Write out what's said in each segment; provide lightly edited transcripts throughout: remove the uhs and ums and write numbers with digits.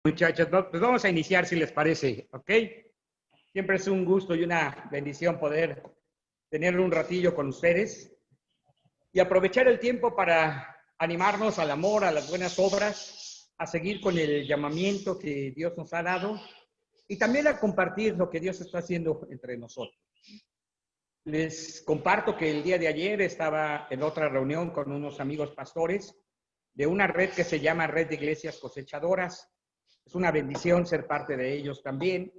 Muchachos, pues vamos a iniciar si les parece, ¿ok? Siempre es un gusto y una bendición poder tener un ratillo con ustedes y aprovechar el tiempo para animarnos al amor, a las buenas obras, a seguir con el llamamiento que Dios nos ha dado y también a compartir lo que Dios está haciendo entre nosotros. Les comparto que el día de ayer estaba en otra reunión con unos amigos pastores de una red que se llama Red de Iglesias Cosechadoras. Es una bendición ser parte de ellos también.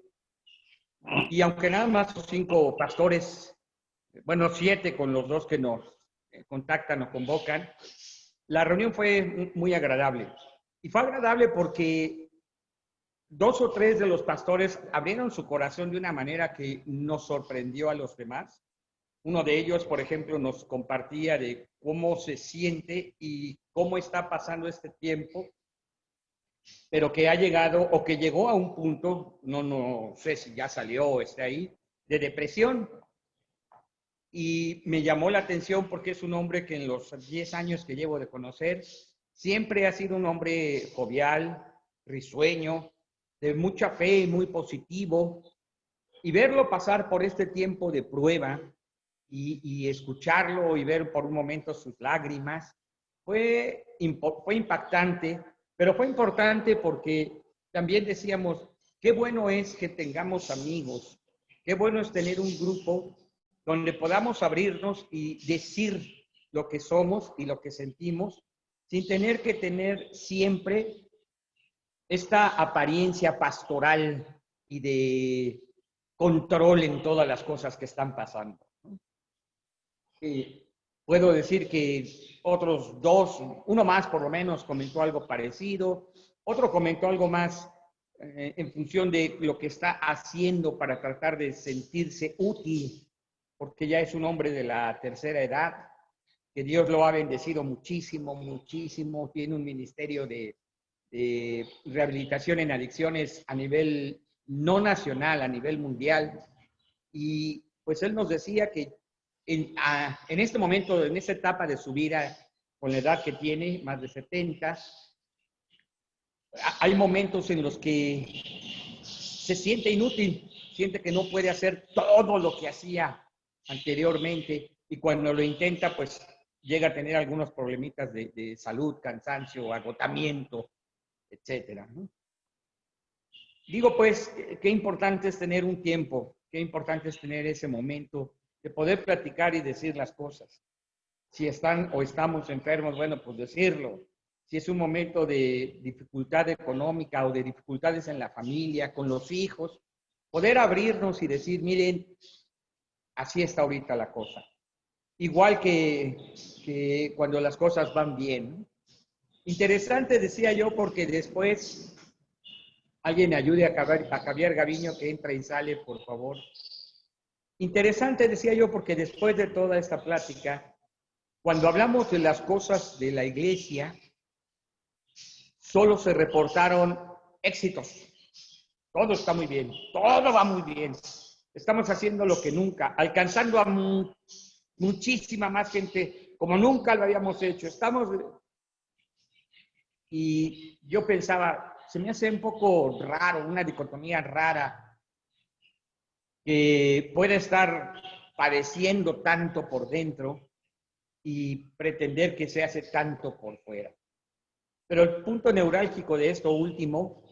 Y aunque nada más son 5 pastores, bueno, 7 con los 2 que nos contactan o convocan, la reunión fue muy agradable. Y fue agradable porque 2 o 3 de los pastores abrieron su corazón de una manera que nos sorprendió a los demás. Uno de ellos, por ejemplo, nos compartía de cómo se siente y cómo está pasando este tiempo, pero que ha llegado o que llegó a un punto, no sé si ya salió o está ahí, de depresión. Y me llamó la atención porque es un hombre que en los 10 años que llevo de conocer, siempre ha sido un hombre jovial, risueño, de mucha fe y muy positivo. Y verlo pasar por este tiempo de prueba y escucharlo y ver por un momento sus lágrimas, fue impactante, pero fue importante porque también decíamos, qué bueno es que tengamos amigos, qué bueno es tener un grupo donde podamos abrirnos y decir lo que somos y lo que sentimos, sin tener que tener siempre esta apariencia pastoral y de control en todas las cosas que están pasando. Puedo decir que otros 2, uno más por lo menos, comentó algo parecido, otro comentó algo más en función de lo que está haciendo para tratar de sentirse útil, porque ya es un hombre de la tercera edad, que Dios lo ha bendecido muchísimo, muchísimo, tiene un ministerio de rehabilitación en adicciones a nivel no nacional, a nivel mundial, y pues él nos decía que en este momento, en esta etapa de su vida, con la edad que tiene, más de 70, hay momentos en los que se siente inútil, siente que no puede hacer todo lo que hacía anteriormente y cuando lo intenta, pues llega a tener algunos problemitas de salud, cansancio, agotamiento, etcétera, ¿no? Digo, pues, qué importante es tener un tiempo, qué importante es tener ese momento de poder platicar y decir las cosas. Si están o estamos enfermos, bueno, pues decirlo. Si es un momento de dificultad económica o de dificultades en la familia, con los hijos, poder abrirnos y decir, miren, así está ahorita la cosa. Igual que cuando las cosas van bien. Interesante, decía yo, porque después alguien ayude a Javier Gaviño que entra y sale, por favor. Interesante, decía yo, porque después de toda esta plática, cuando hablamos de las cosas de la iglesia, solo se reportaron éxitos. Todo está muy bien, todo va muy bien. Estamos haciendo lo que nunca, alcanzando a muchísima más gente como nunca lo habíamos hecho. Y yo pensaba, se me hace un poco raro, una dicotomía rara, que puede estar padeciendo tanto por dentro y pretender que se hace tanto por fuera. Pero el punto neurálgico de esto último,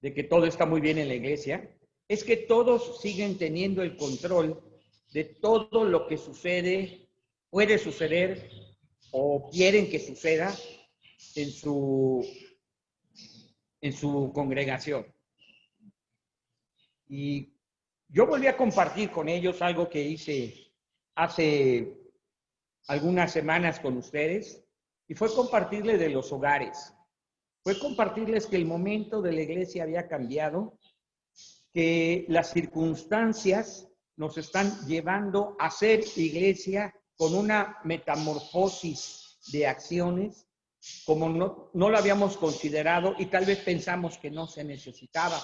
de que todo está muy bien en la iglesia, es que todos siguen teniendo el control de todo lo que sucede, puede suceder o quieren que suceda en su congregación. Y yo volví a compartir con ellos algo que hice hace algunas semanas con ustedes, y fue compartirles de los hogares. Fue compartirles que el momento de la iglesia había cambiado, que las circunstancias nos están llevando a ser iglesia con una metamorfosis de acciones como no lo habíamos considerado y tal vez pensamos que no se necesitaba.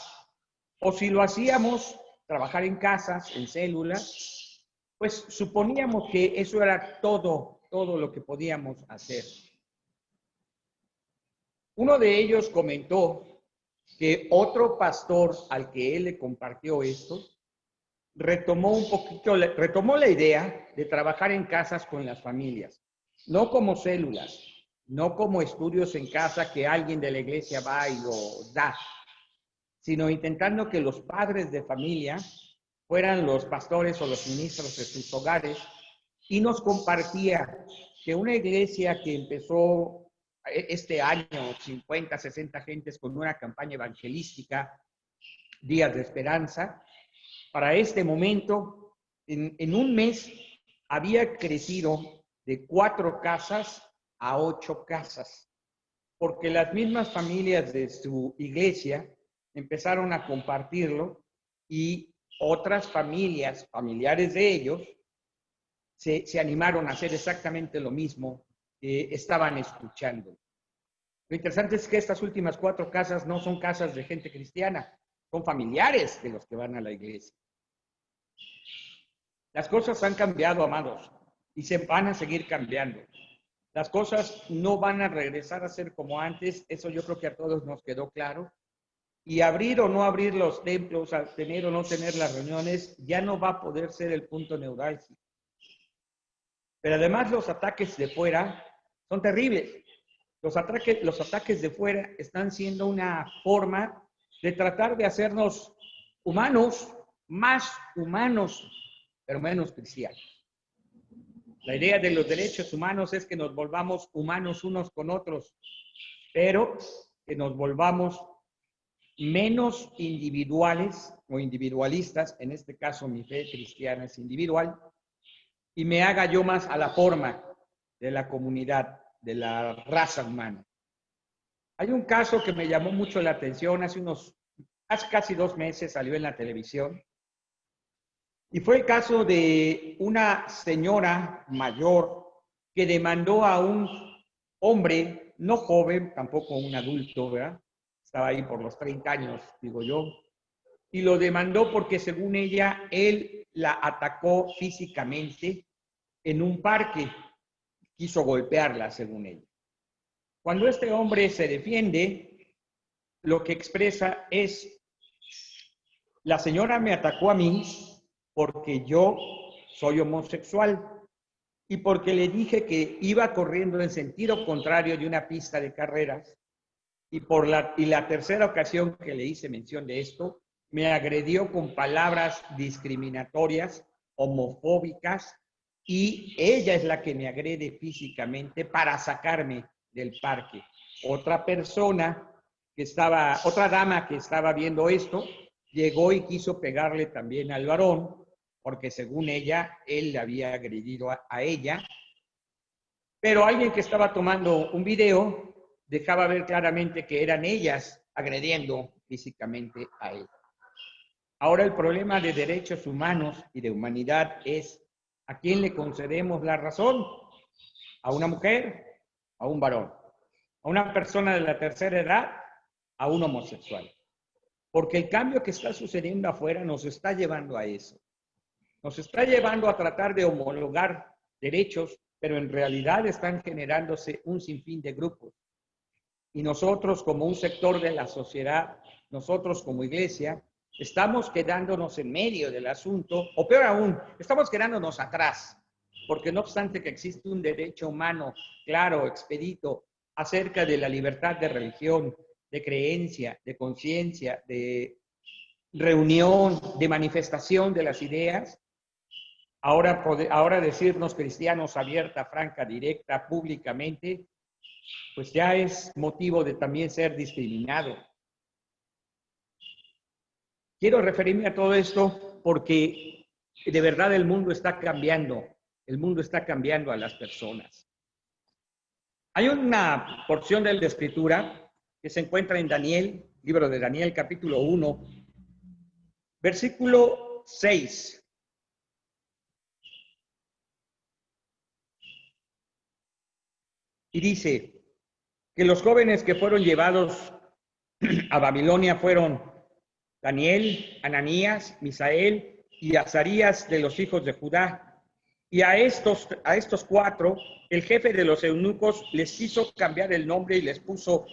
O si lo hacíamos, trabajar en casas, en células, pues suponíamos que eso era todo lo que podíamos hacer. Uno de ellos comentó que otro pastor al que él le compartió esto, retomó la idea de trabajar en casas con las familias, no como células, no como estudios en casa que alguien de la iglesia va y lo da, sino intentando que los padres de familia fueran los pastores o los ministros de sus hogares, y nos compartía que una iglesia que empezó este año 50, 60 gentes con una campaña evangelística, Días de Esperanza, para este momento, en un mes, había crecido de 4 casas a 8 casas, porque las mismas familias de su iglesia empezaron a compartirlo y otras familias, familiares de ellos, se animaron a hacer exactamente lo mismo que estaban escuchando. Lo interesante es que estas últimas 4 casas no son casas de gente cristiana, son familiares de los que van a la iglesia. Las cosas han cambiado, amados, y se van a seguir cambiando. Las cosas no van a regresar a ser como antes, eso yo creo que a todos nos quedó claro. Y abrir o no abrir los templos, al tener o no tener las reuniones, ya no va a poder ser el punto neurálgico. Pero además los ataques de fuera son terribles. Los ataques de fuera están siendo una forma de tratar de hacernos humanos, más humanos, pero menos cristianos. La idea de los derechos humanos es que nos volvamos humanos unos con otros, pero que nos volvamos menos individuales o individualistas, en este caso mi fe cristiana es individual, y me haga yo más a la forma de la comunidad, de la raza humana. Hay un caso que me llamó mucho la atención, hace casi 2 meses salió en la televisión, y fue el caso de una señora mayor que demandó a un hombre, no joven, tampoco un adulto, ¿verdad? Estaba ahí por los 30 años, digo yo, y lo demandó porque según ella, él la atacó físicamente en un parque, quiso golpearla según ella. Cuando este hombre se defiende, lo que expresa es, la señora me atacó a mí porque yo soy homosexual y porque le dije que iba corriendo en sentido contrario de una pista de carreras, y la tercera ocasión que le hice mención de esto, me agredió con palabras discriminatorias, homofóbicas, y ella es la que me agrede físicamente para sacarme del parque. Otra dama que estaba viendo esto, llegó y quiso pegarle también al varón, porque según ella, él le había agredido a ella. Pero alguien que estaba tomando un video dejaba ver claramente que eran ellas agrediendo físicamente a él. Ahora el problema de derechos humanos y de humanidad es, ¿a quién le concedemos la razón? ¿A una mujer? ¿A un varón? ¿A una persona de la tercera edad? ¿A un homosexual? Porque el cambio que está sucediendo afuera nos está llevando a eso. Nos está llevando a tratar de homologar derechos, pero en realidad están generándose un sinfín de grupos. Y nosotros como un sector de la sociedad, nosotros como iglesia, estamos quedándonos en medio del asunto, o peor aún, estamos quedándonos atrás, porque no obstante que existe un derecho humano claro, expedito, acerca de la libertad de religión, de creencia, de conciencia, de reunión, de manifestación de las ideas, ahora decirnos cristianos abierta, franca, directa, públicamente, pues ya es motivo de también ser discriminado. Quiero referirme a todo esto porque de verdad el mundo está cambiando a las personas. Hay una porción de la Escritura que se encuentra en Daniel, libro de Daniel, capítulo 1, versículo 6. Y dice que los jóvenes que fueron llevados a Babilonia fueron Daniel, Ananías, Misael y Azarías de los hijos de Judá. Y a estos 4, el jefe de los eunucos les quiso cambiar el nombre y les puso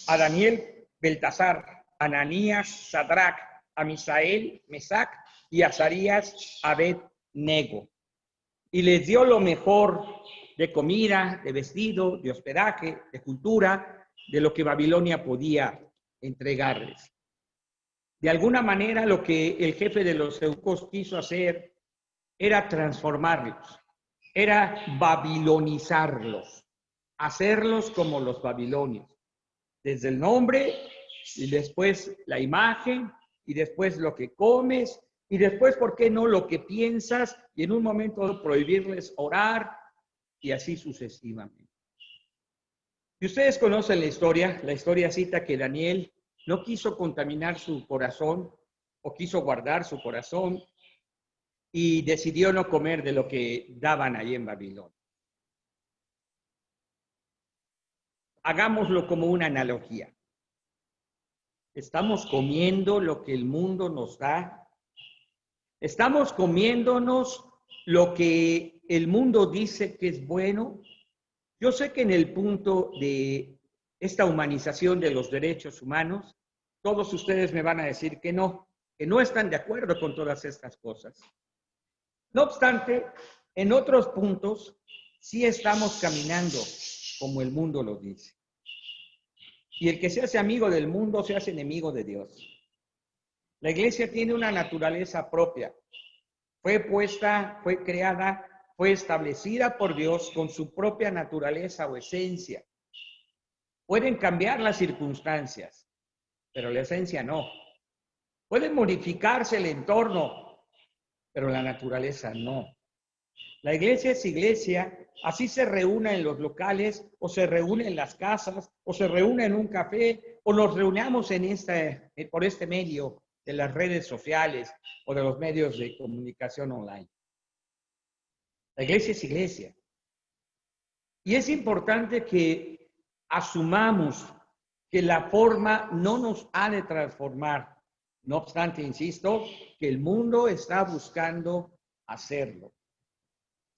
a Daniel Beltasar, Ananías, Sadrach, a Misael, Mesac y Azarías, Abed-Nego. Y les dio lo mejor de comida, de vestido, de hospedaje, de cultura, de lo que Babilonia podía entregarles. De alguna manera, lo que el jefe de los eunucos quiso hacer era transformarlos, era babilonizarlos, hacerlos como los babilonios. Desde el nombre, y después la imagen, y después lo que comes, y después, ¿por qué no?, lo que piensas, y en un momento prohibirles orar, y así sucesivamente. Y ustedes conocen la historia cita que Daniel no quiso contaminar su corazón, o quiso guardar su corazón, y decidió no comer de lo que daban ahí en Babilonia. Hagámoslo como una analogía. ¿Estamos comiendo lo que el mundo nos da? ¿Estamos comiéndonos lo que el mundo dice que es bueno? Yo sé que en el punto de esta humanización de los derechos humanos, todos ustedes me van a decir que no están de acuerdo con todas estas cosas. No obstante, en otros puntos sí estamos caminando como el mundo lo dice. Y el que se hace amigo del mundo se hace enemigo de Dios. La iglesia tiene una naturaleza propia. Fue creada, fue establecida por Dios con su propia naturaleza o esencia. Pueden cambiar las circunstancias, pero la esencia no. Puede modificarse el entorno, pero la naturaleza no. La iglesia es iglesia, así se reúne en los locales, o se reúne en las casas, o se reúne en un café, o nos reunamos por este medio de las redes sociales o de los medios de comunicación online. La iglesia es iglesia. Y es importante que asumamos que la forma no nos ha de transformar. No obstante, insisto, que el mundo está buscando hacerlo.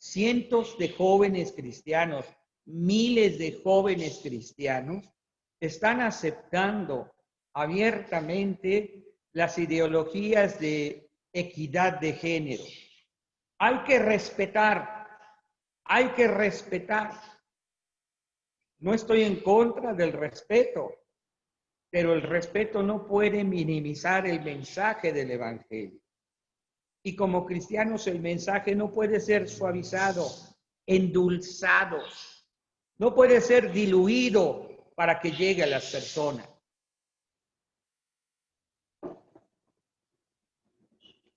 Cientos de jóvenes cristianos, miles de jóvenes cristianos están aceptando abiertamente las ideologías de equidad de género. Hay que respetar, hay que respetar. No estoy en contra del respeto, pero el respeto no puede minimizar el mensaje del Evangelio. Y como cristianos el mensaje no puede ser suavizado, endulzado, no puede ser diluido para que llegue a las personas.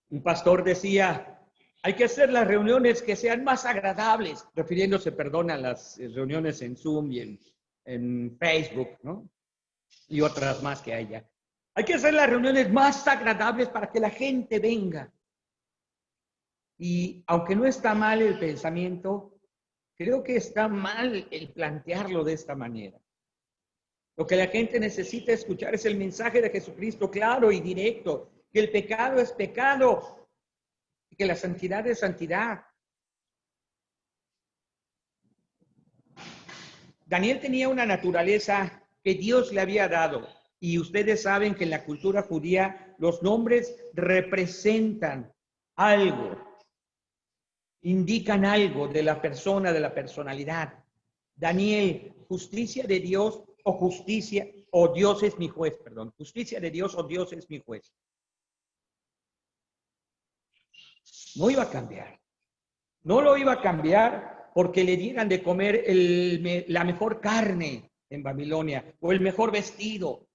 Un pastor decía, hay que hacer las reuniones que sean más agradables, refiriéndose, a las reuniones en Zoom y en Facebook, ¿no? Y otras más que haya. Hay que hacer las reuniones más agradables para que la gente venga. Y aunque no está mal el pensamiento, creo que está mal el plantearlo de esta manera. Lo que la gente necesita escuchar es el mensaje de Jesucristo claro y directo, que el pecado es pecado y que la santidad es santidad. Daniel tenía una naturaleza que Dios le había dado, y ustedes saben que en la cultura judía los nombres representan algo. Indican algo de la persona, de la personalidad. Daniel, justicia de Dios o justicia, o Dios es mi juez, perdón. Justicia de Dios o Dios es mi juez. No iba a cambiar. No lo iba a cambiar porque le dieran de comer la mejor carne en Babilonia o el mejor vestido.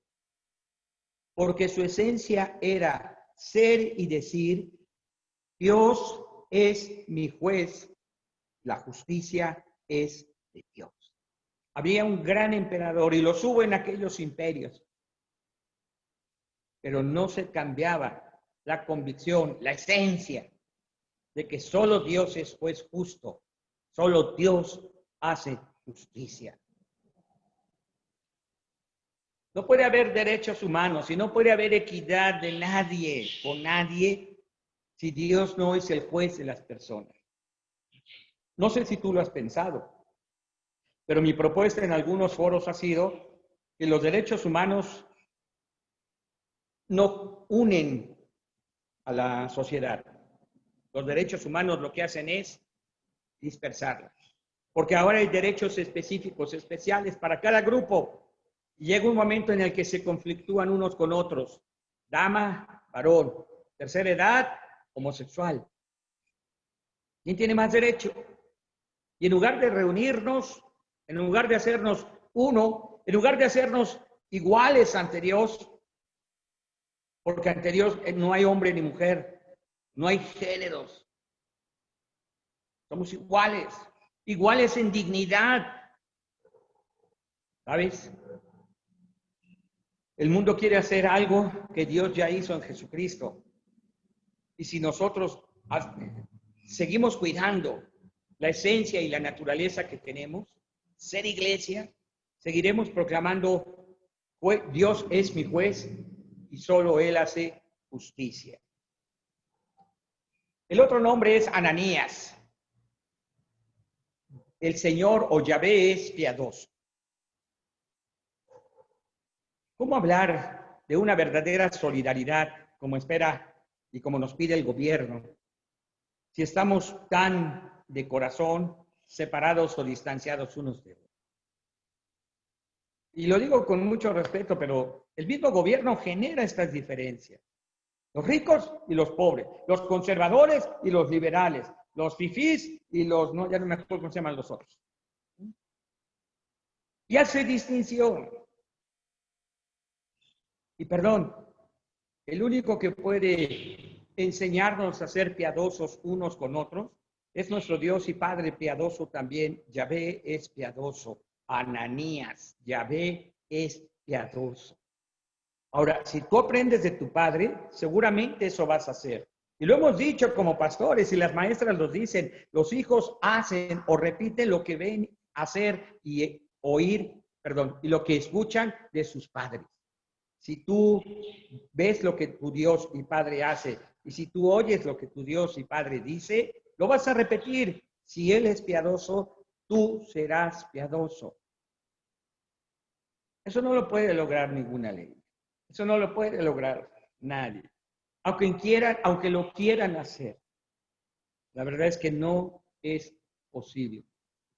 Porque su esencia era ser y decir, Dios es mi juez, la justicia es de Dios. Había un gran emperador y los hubo en aquellos imperios, pero no se cambiaba la convicción, la esencia de que solo Dios es juez justo, solo Dios hace justicia. No puede haber derechos humanos y no puede haber equidad de nadie con nadie si Dios no es el juez de las personas. No sé si tú lo has pensado, pero mi propuesta en algunos foros ha sido que los derechos humanos no unen a la sociedad. Los derechos humanos lo que hacen es dispersarla. Porque ahora hay derechos específicos, especiales para cada grupo. Y llega un momento en el que se conflictúan unos con otros. Dama, varón, tercera edad, homosexual. ¿Quién tiene más derecho? Y en lugar de reunirnos, en lugar de hacernos uno, en lugar de hacernos iguales ante Dios, porque ante Dios no hay hombre ni mujer, no hay géneros. Somos iguales, iguales en dignidad. ¿Sabes? El mundo quiere hacer algo que Dios ya hizo en Jesucristo. Y si nosotros seguimos cuidando la esencia y la naturaleza que tenemos, ser iglesia, seguiremos proclamando, Dios es mi juez y solo Él hace justicia. El otro nombre es Ananías. El Señor o Yahvé es piadoso. ¿Cómo hablar de una verdadera solidaridad como espera y como nos pide el gobierno si estamos tan de corazón separados o distanciados unos de otros? Y lo digo con mucho respeto, pero el mismo gobierno genera estas diferencias. Los ricos y los pobres, los conservadores y los liberales, los fifís y los, no, ya no me acuerdo cómo se llaman los otros. Y hace distinción. Y perdón, el único que puede enseñarnos a ser piadosos unos con otros es nuestro Dios y Padre piadoso también. Yahvé es piadoso. Ananías, Yahvé es piadoso. Ahora, si tú aprendes de tu Padre, seguramente eso vas a hacer. Y lo hemos dicho como pastores y las maestras nos dicen, los hijos hacen o repiten lo que ven hacer y oír, perdón, y lo que escuchan de sus padres. Si tú ves lo que tu Dios y Padre hace y si tú oyes lo que tu Dios y Padre dice, lo vas a repetir. Si Él es piadoso, tú serás piadoso. Eso no lo puede lograr ninguna ley. Eso no lo puede lograr nadie. Aunque lo quieran hacer. La verdad es que no es posible.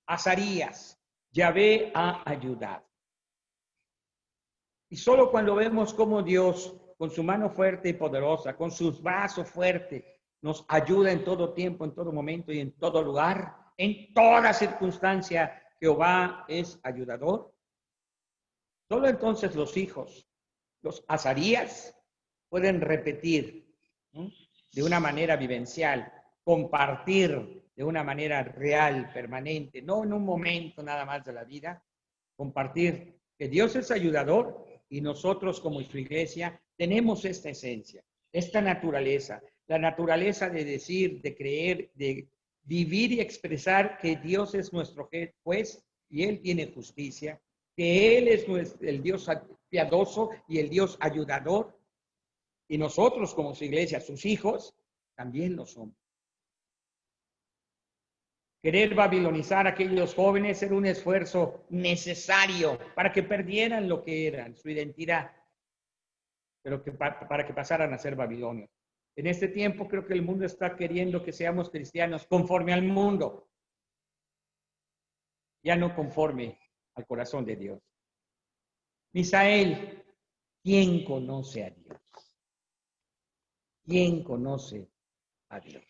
Azarías, Yahvé ha ayudado. Y solo cuando vemos cómo Dios, con su mano fuerte y poderosa, con sus brazos fuertes, nos ayuda en todo tiempo, en todo momento y en todo lugar, en toda circunstancia, Jehová es ayudador. Solo entonces los hijos, los azarías, pueden repetir, ¿no?, de una manera vivencial, compartir de una manera real, permanente, no en un momento nada más de la vida, compartir que Dios es ayudador y nosotros como su iglesia tenemos esta esencia, esta naturaleza, la naturaleza de decir, de creer, de vivir y expresar que Dios es nuestro juez y Él tiene justicia, que Él es el Dios piadoso y el Dios ayudador, y nosotros como su iglesia, sus hijos, también lo somos. Querer babilonizar a aquellos jóvenes era un esfuerzo necesario para que perdieran lo que eran, su identidad, pero para que pasaran a ser babilonios. En este tiempo creo que el mundo está queriendo que seamos cristianos conforme al mundo, ya no conforme al corazón de Dios. Misael, ¿quién conoce a Dios? ¿Quién conoce a Dios?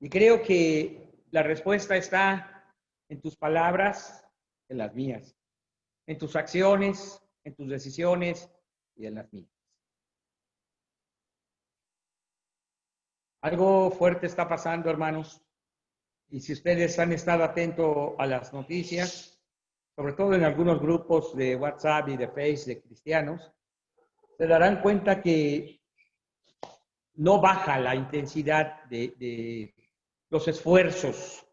Y creo que la respuesta está en tus palabras, en las mías, en tus acciones, en tus decisiones y en las mías. Algo fuerte está pasando, hermanos, y si ustedes han estado atentos a las noticias, sobre todo en algunos grupos de WhatsApp y de Facebook de cristianos, se darán cuenta que no baja la intensidad de los esfuerzos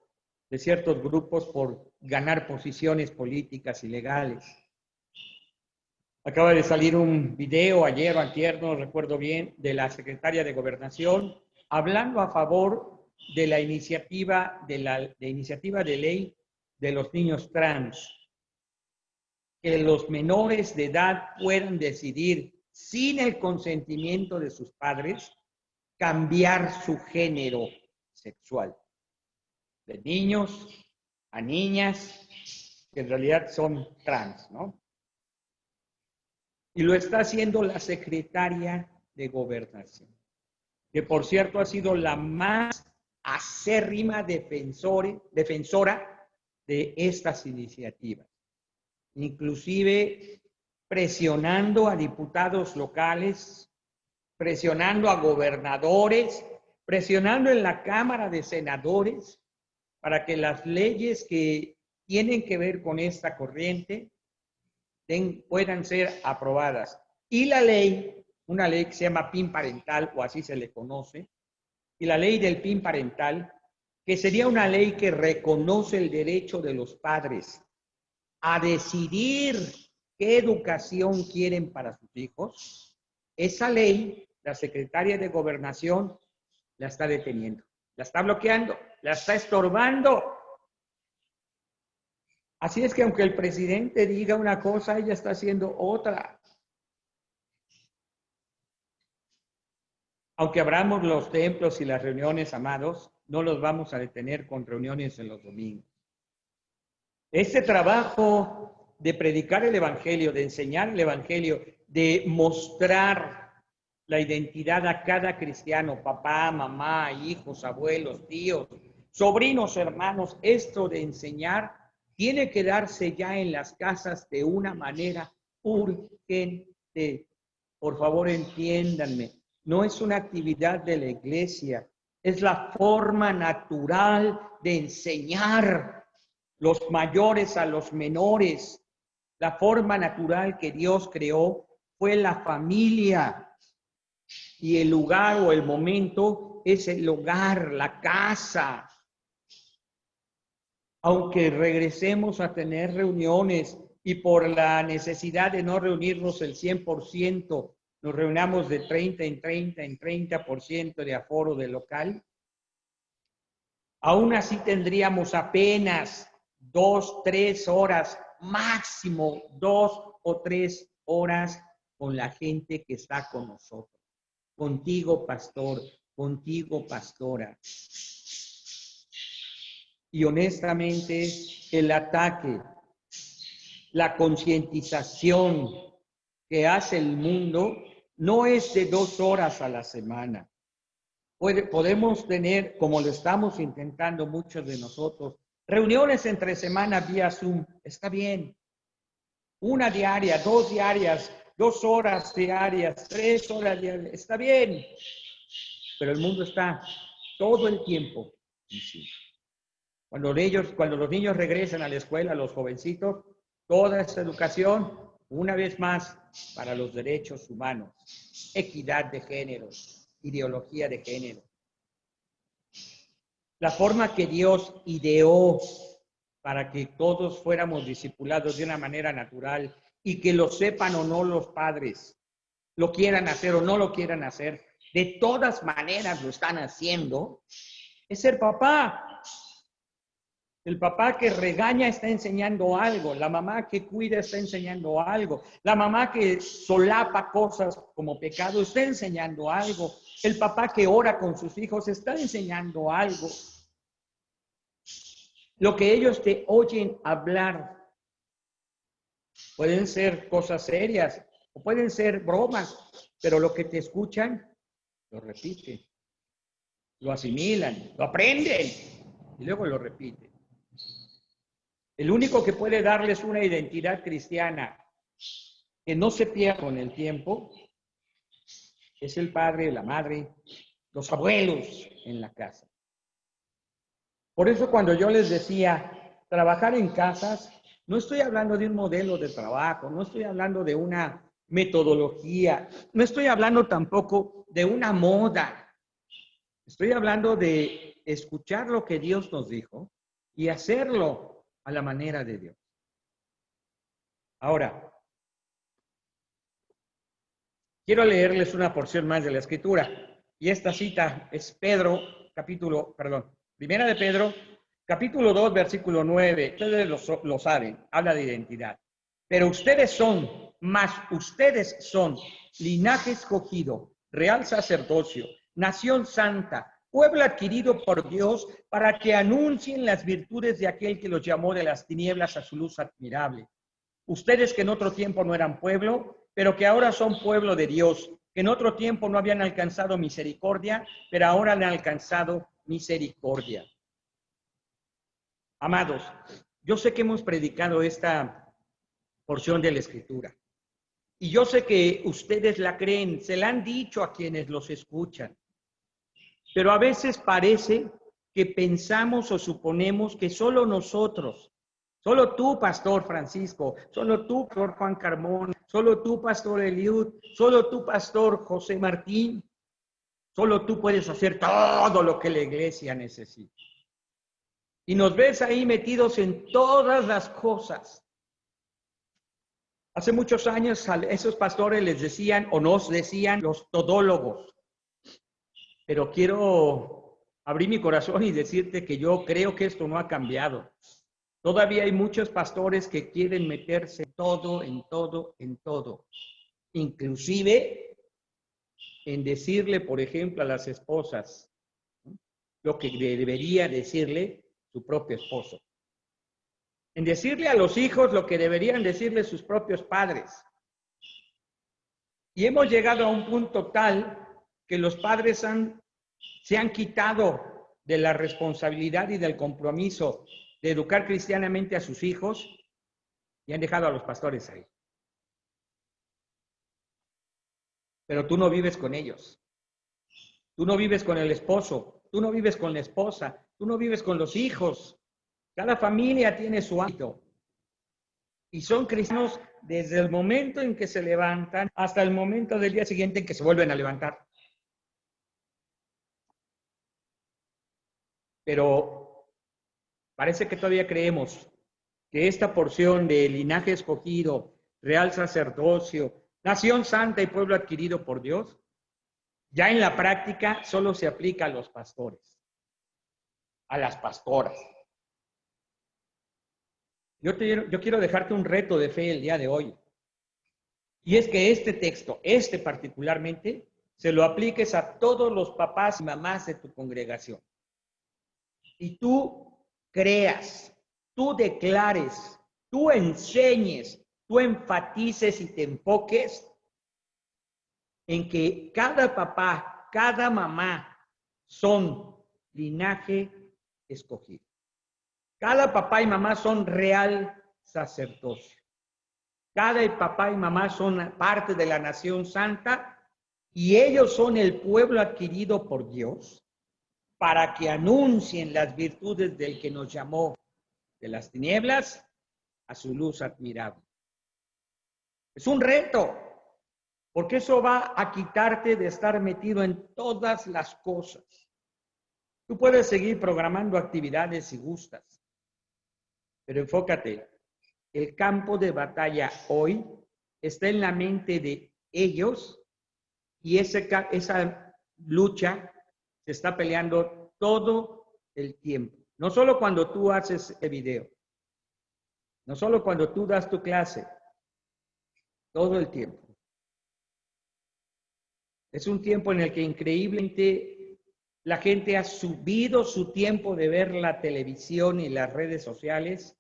de ciertos grupos por ganar posiciones políticas y legales. Acaba de salir un video ayer o antier, no recuerdo bien, de la secretaria de Gobernación hablando a favor de la iniciativa de ley de los niños trans. que los menores de edad puedan decidir, sin el consentimiento de sus padres, cambiar su género sexual. De niños a niñas, que en realidad son trans, ¿no? Y lo está haciendo la secretaria de Gobernación, que por cierto ha sido la más acérrima defensora de estas iniciativas, inclusive presionando a diputados locales, presionando a gobernadores, presionando en la Cámara de Senadores para que las leyes que tienen que ver con esta corriente puedan ser aprobadas. Y la ley, una ley que se llama PIN parental, o así se le conoce, y la ley del PIN parental, que sería una ley que reconoce el derecho de los padres a decidir qué educación quieren para sus hijos. Esa ley, la secretaria de Gobernación la está deteniendo, la está bloqueando, la está estorbando. Así es que aunque el presidente diga una cosa, ella está haciendo otra. Aunque abramos los templos y las reuniones, amados, no los vamos a detener con reuniones en los domingos. Este trabajo de predicar el evangelio, de enseñar el evangelio, de mostrar la identidad a cada cristiano, papá, mamá, hijos, abuelos, tíos, sobrinos, hermanos, esto de enseñar tiene que darse ya en las casas de una manera urgente. Por favor, entiéndanme, no es una actividad de la iglesia, es la forma natural de enseñar los mayores a los menores. La forma natural que Dios creó fue la familia. Y el lugar o el momento es el hogar, la casa. Aunque regresemos a tener reuniones y por la necesidad de no reunirnos el 100%, nos reunamos de 30 en 30 en 30% de aforo del local, aún así tendríamos apenas 2, 3 horas, máximo 2 o 3 horas con la gente que está con nosotros. Contigo, pastor, contigo, pastora. Y honestamente, el ataque, la concientización que hace el mundo no es de 2 horas a la semana. Podemos tener, como lo estamos intentando muchos de nosotros, reuniones entre semana vía Zoom. Está bien. 1 diaria, 2 diarias, 2 horas diarias, 3 horas diarias. Está bien. Pero el mundo está todo el tiempo en sí. Cuando los niños regresan a la escuela, los jovencitos, toda esta educación, una vez más, para los derechos humanos, equidad de género, ideología de género. La forma que Dios ideó para que todos fuéramos discipulados de una manera natural y que lo sepan o no los padres, lo quieran hacer o no lo quieran hacer, de todas maneras lo están haciendo, es ser papá. El papá que regaña está enseñando algo, la mamá que cuida está enseñando algo, la mamá que solapa cosas como pecado está enseñando algo, el papá que ora con sus hijos está enseñando algo. Lo que ellos te oyen hablar pueden ser cosas serias o pueden ser bromas, pero lo que te escuchan lo repiten, lo asimilan, lo aprenden y luego lo repiten. El único que puede darles una identidad cristiana que no se pierda con el tiempo es el padre, la madre, los abuelos en la casa. Por eso cuando yo les decía trabajar en casas, no estoy hablando de un modelo de trabajo, no estoy hablando de una metodología, no estoy hablando tampoco de una moda. Estoy hablando de escuchar lo que Dios nos dijo y hacerlo a la manera de Dios. Ahora, quiero leerles una porción más de la Escritura. Y esta cita es Primera de Pedro, capítulo 2, versículo 9. Ustedes lo saben, habla de identidad. Pero ustedes son linaje escogido, real sacerdocio, nación santa, pueblo adquirido por Dios, para que anuncien las virtudes de aquel que los llamó de las tinieblas a su luz admirable. Ustedes que en otro tiempo no eran pueblo, pero que ahora son pueblo de Dios, que en otro tiempo no habían alcanzado misericordia, pero ahora han alcanzado misericordia. Amados, yo sé que hemos predicado esta porción de la Escritura, y yo sé que ustedes la creen, se la han dicho a quienes los escuchan, pero a veces parece que pensamos o suponemos que solo nosotros, solo tú, Pastor Francisco, solo tú, Pastor Juan Carmona, solo tú, Pastor Eliud, solo tú, Pastor José Martín, solo tú puedes hacer todo lo que la iglesia necesita. Y nos ves ahí metidos en todas las cosas. Hace muchos años a esos pastores les decían o nos decían los todólogos. Pero quiero abrir mi corazón y decirte que yo creo que esto no ha cambiado. Todavía hay muchos pastores que quieren meterse en todo, en todo, en todo. Inclusive en decirle, por ejemplo, a las esposas, ¿no?, lo que debería decirle su propio esposo. En decirle a los hijos lo que deberían decirle sus propios padres. Y hemos llegado a un punto tal que los padres se han quitado de la responsabilidad y del compromiso de educar cristianamente a sus hijos y han dejado a los pastores ahí. Pero tú no vives con ellos. Tú no vives con el esposo. Tú no vives con la esposa. Tú no vives con los hijos. Cada familia tiene su hábito. Y son cristianos desde el momento en que se levantan hasta el momento del día siguiente en que se vuelven a levantar. Pero parece que todavía creemos que esta porción de linaje escogido, real sacerdocio, nación santa y pueblo adquirido por Dios, ya en la práctica solo se aplica a los pastores, a las pastoras. Yo quiero dejarte un reto de fe el día de hoy. Y es que este texto, particularmente, se lo apliques a todos los papás y mamás de tu congregación. Y tú creas, tú declares, tú enseñes, tú enfatices y te enfoques en que cada papá, cada mamá son linaje escogido. Cada papá y mamá son real sacerdocio. Cada papá y mamá son parte de la nación santa y ellos son el pueblo adquirido por Dios para que anuncien las virtudes del que nos llamó de las tinieblas a su luz admirable. Es un reto, porque eso va a quitarte de estar metido en todas las cosas. Tú puedes seguir programando actividades si gustas, pero enfócate. El campo de batalla hoy está en la mente de ellos y esa lucha se está peleando todo el tiempo. No solo cuando tú haces el video, no solo cuando tú das tu clase, todo el tiempo. Es un tiempo en el que increíblemente la gente ha subido su tiempo de ver la televisión y las redes sociales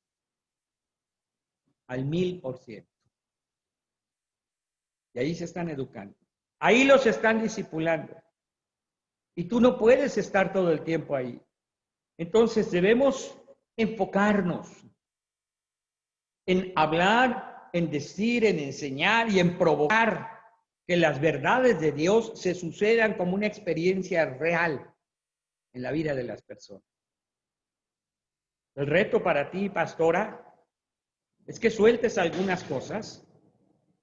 al 1000%. Y ahí se están educando. Ahí los están discipulando. Y tú no puedes estar todo el tiempo ahí. Entonces debemos enfocarnos en hablar, en decir, en enseñar y en provocar que las verdades de Dios se sucedan como una experiencia real en la vida de las personas. El reto para ti, pastora, es que sueltes algunas cosas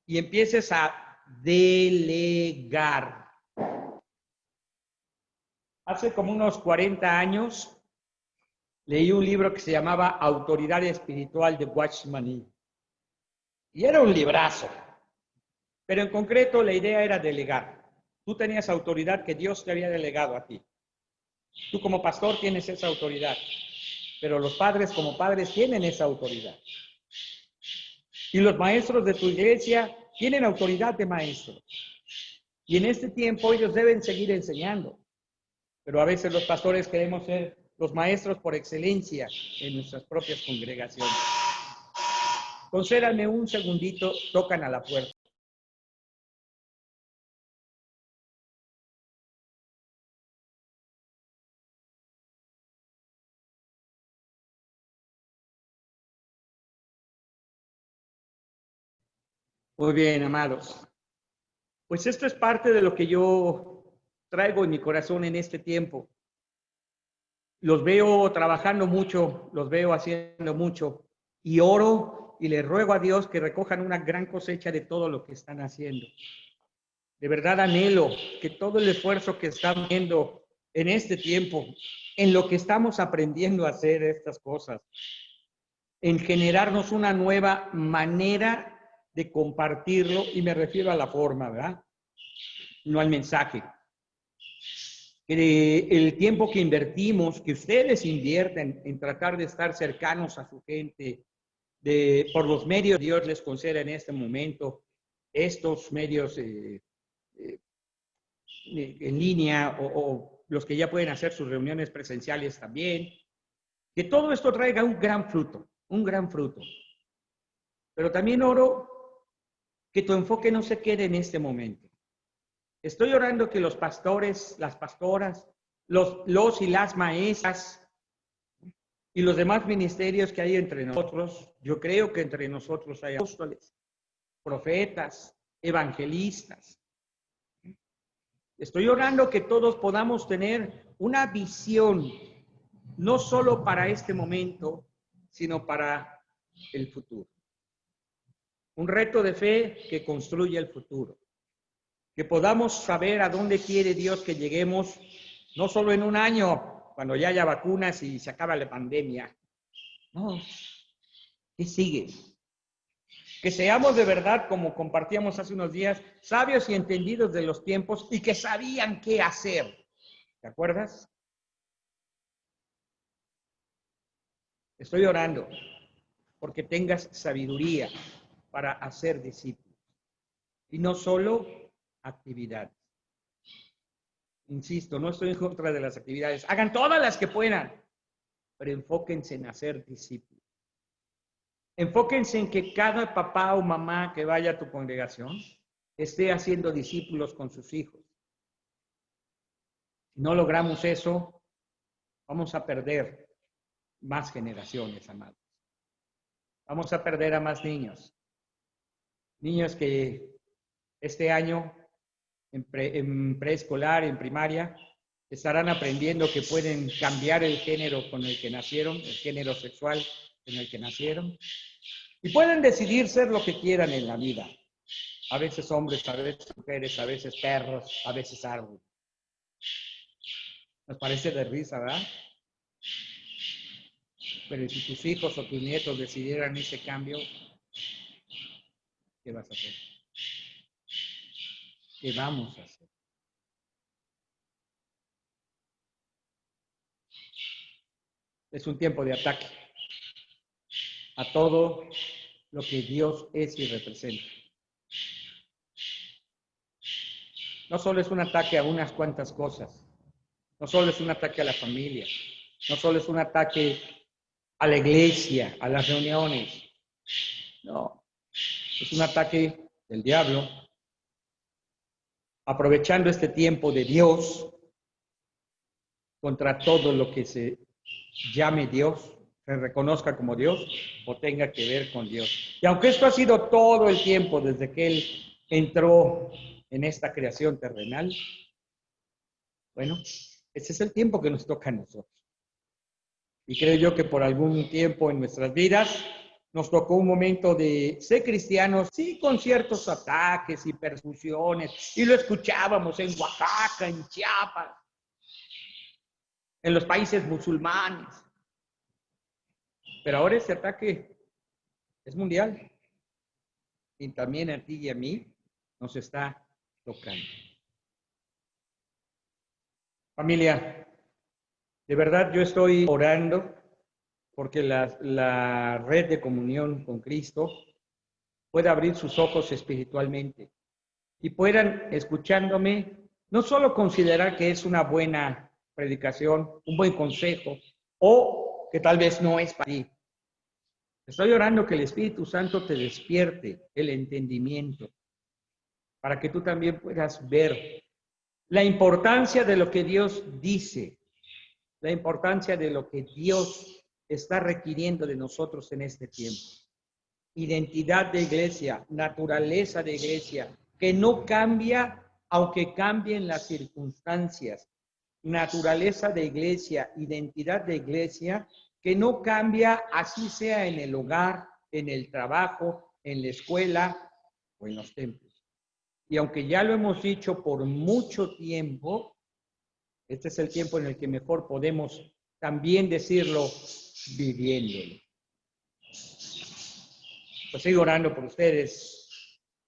y empieces a delegar. Hace como unos 40 años leí un libro que se llamaba Autoridad Espiritual de Watchman Nee. Y era un librazo. Pero en concreto la idea era delegar. Tú tenías autoridad que Dios te había delegado a ti. Tú como pastor tienes esa autoridad. Pero los padres como padres tienen esa autoridad. Y los maestros de tu iglesia tienen autoridad de maestros. Y en este tiempo ellos deben seguir enseñando. Pero a veces los pastores queremos ser los maestros por excelencia en nuestras propias congregaciones. Concédanme un segundito, tocan a la puerta. Muy bien, amados. Pues esto es parte de lo que yo traigo en mi corazón en este tiempo. Los veo trabajando mucho, los veo haciendo mucho y oro y le ruego a Dios que recojan una gran cosecha de todo lo que están haciendo. De verdad anhelo que todo el esfuerzo que están viendo en este tiempo, en lo que estamos aprendiendo a hacer estas cosas, en generarnos una nueva manera de compartirlo, y me refiero a la forma, ¿verdad? No al mensaje. Que el tiempo que invertimos, que ustedes invierten en tratar de estar cercanos a su gente, por los medios que Dios les conceda en este momento, estos medios en línea o los que ya pueden hacer sus reuniones presenciales también, que todo esto traiga un gran fruto, un gran fruto. Pero también oro que tu enfoque no se quede en este momento. Estoy orando que los pastores, las pastoras, los y las maestras y los demás ministerios que hay entre nosotros, yo creo que entre nosotros hay apóstoles, profetas, evangelistas. Estoy orando que todos podamos tener una visión, no solo para este momento, sino para el futuro. Un reto de fe que construye el futuro. Que podamos saber a dónde quiere Dios que lleguemos, no solo en un año, cuando ya haya vacunas y se acaba la pandemia. No, ¿qué sigue? Que seamos de verdad, como compartíamos hace unos días, sabios y entendidos de los tiempos y que sabían qué hacer. ¿Te acuerdas? Estoy orando porque tengas sabiduría para hacer discípulos. Y no solo actividades. Insisto, no estoy en contra de las actividades. Hagan todas las que puedan, pero enfóquense en hacer discípulos. Enfóquense en que cada papá o mamá que vaya a tu congregación esté haciendo discípulos con sus hijos. Si no logramos eso, vamos a perder más generaciones, amados. Vamos a perder a más niños. Niños que este año en preescolar, en primaria, estarán aprendiendo que pueden cambiar el género con el que nacieron, el género sexual en el que nacieron, y pueden decidir ser lo que quieran en la vida. A veces hombres, a veces mujeres, a veces perros, a veces árboles. Nos parece de risa, ¿verdad? Pero si tus hijos o tus nietos decidieran ese cambio, ¿qué vas a hacer? ¿Qué vamos a hacer? Es un tiempo de ataque a todo lo que Dios es y representa. No solo es un ataque a unas cuantas cosas, no solo es un ataque a la familia, no solo es un ataque a la iglesia, a las reuniones. No, es un ataque del diablo, aprovechando este tiempo de Dios contra todo lo que se llame Dios, se reconozca como Dios o tenga que ver con Dios. Y aunque esto ha sido todo el tiempo desde que Él entró en esta creación terrenal, bueno, ese es el tiempo que nos toca a nosotros. Y creo yo que por algún tiempo en nuestras vidas nos tocó un momento de ser cristianos, sí, con ciertos ataques y persecuciones, y lo escuchábamos en Oaxaca, en Chiapas, en los países musulmanes. Pero ahora ese ataque es mundial. Y también a ti y a mí nos está tocando. Familia, de verdad yo estoy orando porque la red de comunión con Cristo pueda abrir sus ojos espiritualmente y puedan, escuchándome, no solo considerar que es una buena predicación, un buen consejo, o que tal vez no es para ti. Estoy orando que el Espíritu Santo te despierte el entendimiento para que tú también puedas ver la importancia de lo que Dios dice, la importancia de lo que Dios está requiriendo de nosotros en este tiempo. Identidad de iglesia, naturaleza de iglesia, que no cambia aunque cambien las circunstancias. Naturaleza de iglesia, identidad de iglesia, que no cambia así sea en el hogar, en el trabajo, en la escuela o en los templos. Y aunque ya lo hemos dicho por mucho tiempo, este es el tiempo en el que mejor podemos también decirlo viviéndolo. Pues sigo orando por ustedes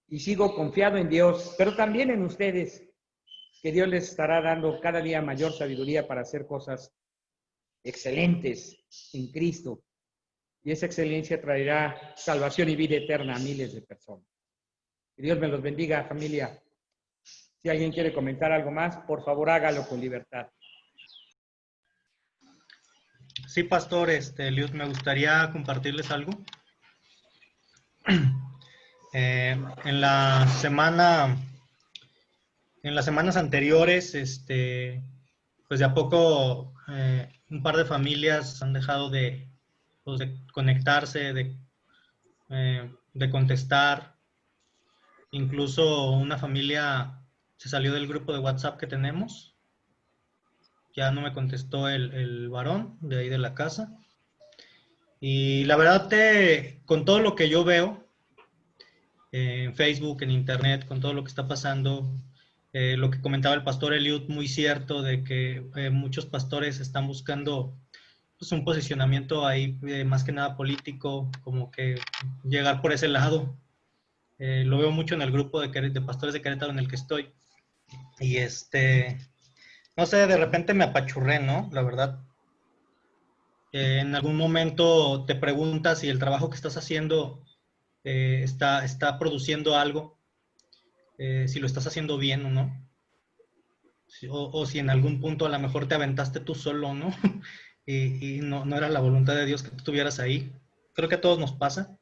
y sigo confiado en Dios, pero también en ustedes, que Dios les estará dando cada día mayor sabiduría para hacer cosas excelentes en Cristo. Y esa excelencia traerá salvación y vida eterna a miles de personas. Que Dios me los bendiga, familia. Si alguien quiere comentar algo más, por favor hágalo con libertad. Sí, pastor, Eliud, me gustaría compartirles algo. En las semanas anteriores, pues de a poco un par de familias han dejado pues, de conectarse, de contestar. Incluso una familia se salió del grupo de WhatsApp que tenemos. Ya no me contestó el varón de ahí de la casa. Y la verdad, con todo lo que yo veo en Facebook, en Internet, con todo lo que está pasando, lo que comentaba el pastor Eliud, muy cierto, de que muchos pastores están buscando pues, un posicionamiento ahí más que nada político, como que llegar por ese lado. Lo veo mucho en el grupo de pastores de Querétaro en el que estoy. Y no sé, de repente me apachurré, ¿no? La verdad. En algún momento te preguntas si el trabajo que estás haciendo está produciendo algo, si lo estás haciendo bien o no. O si en algún punto a lo mejor te aventaste tú solo, ¿no? y no era la voluntad de Dios que tú estuvieras ahí. Creo que a todos nos pasa.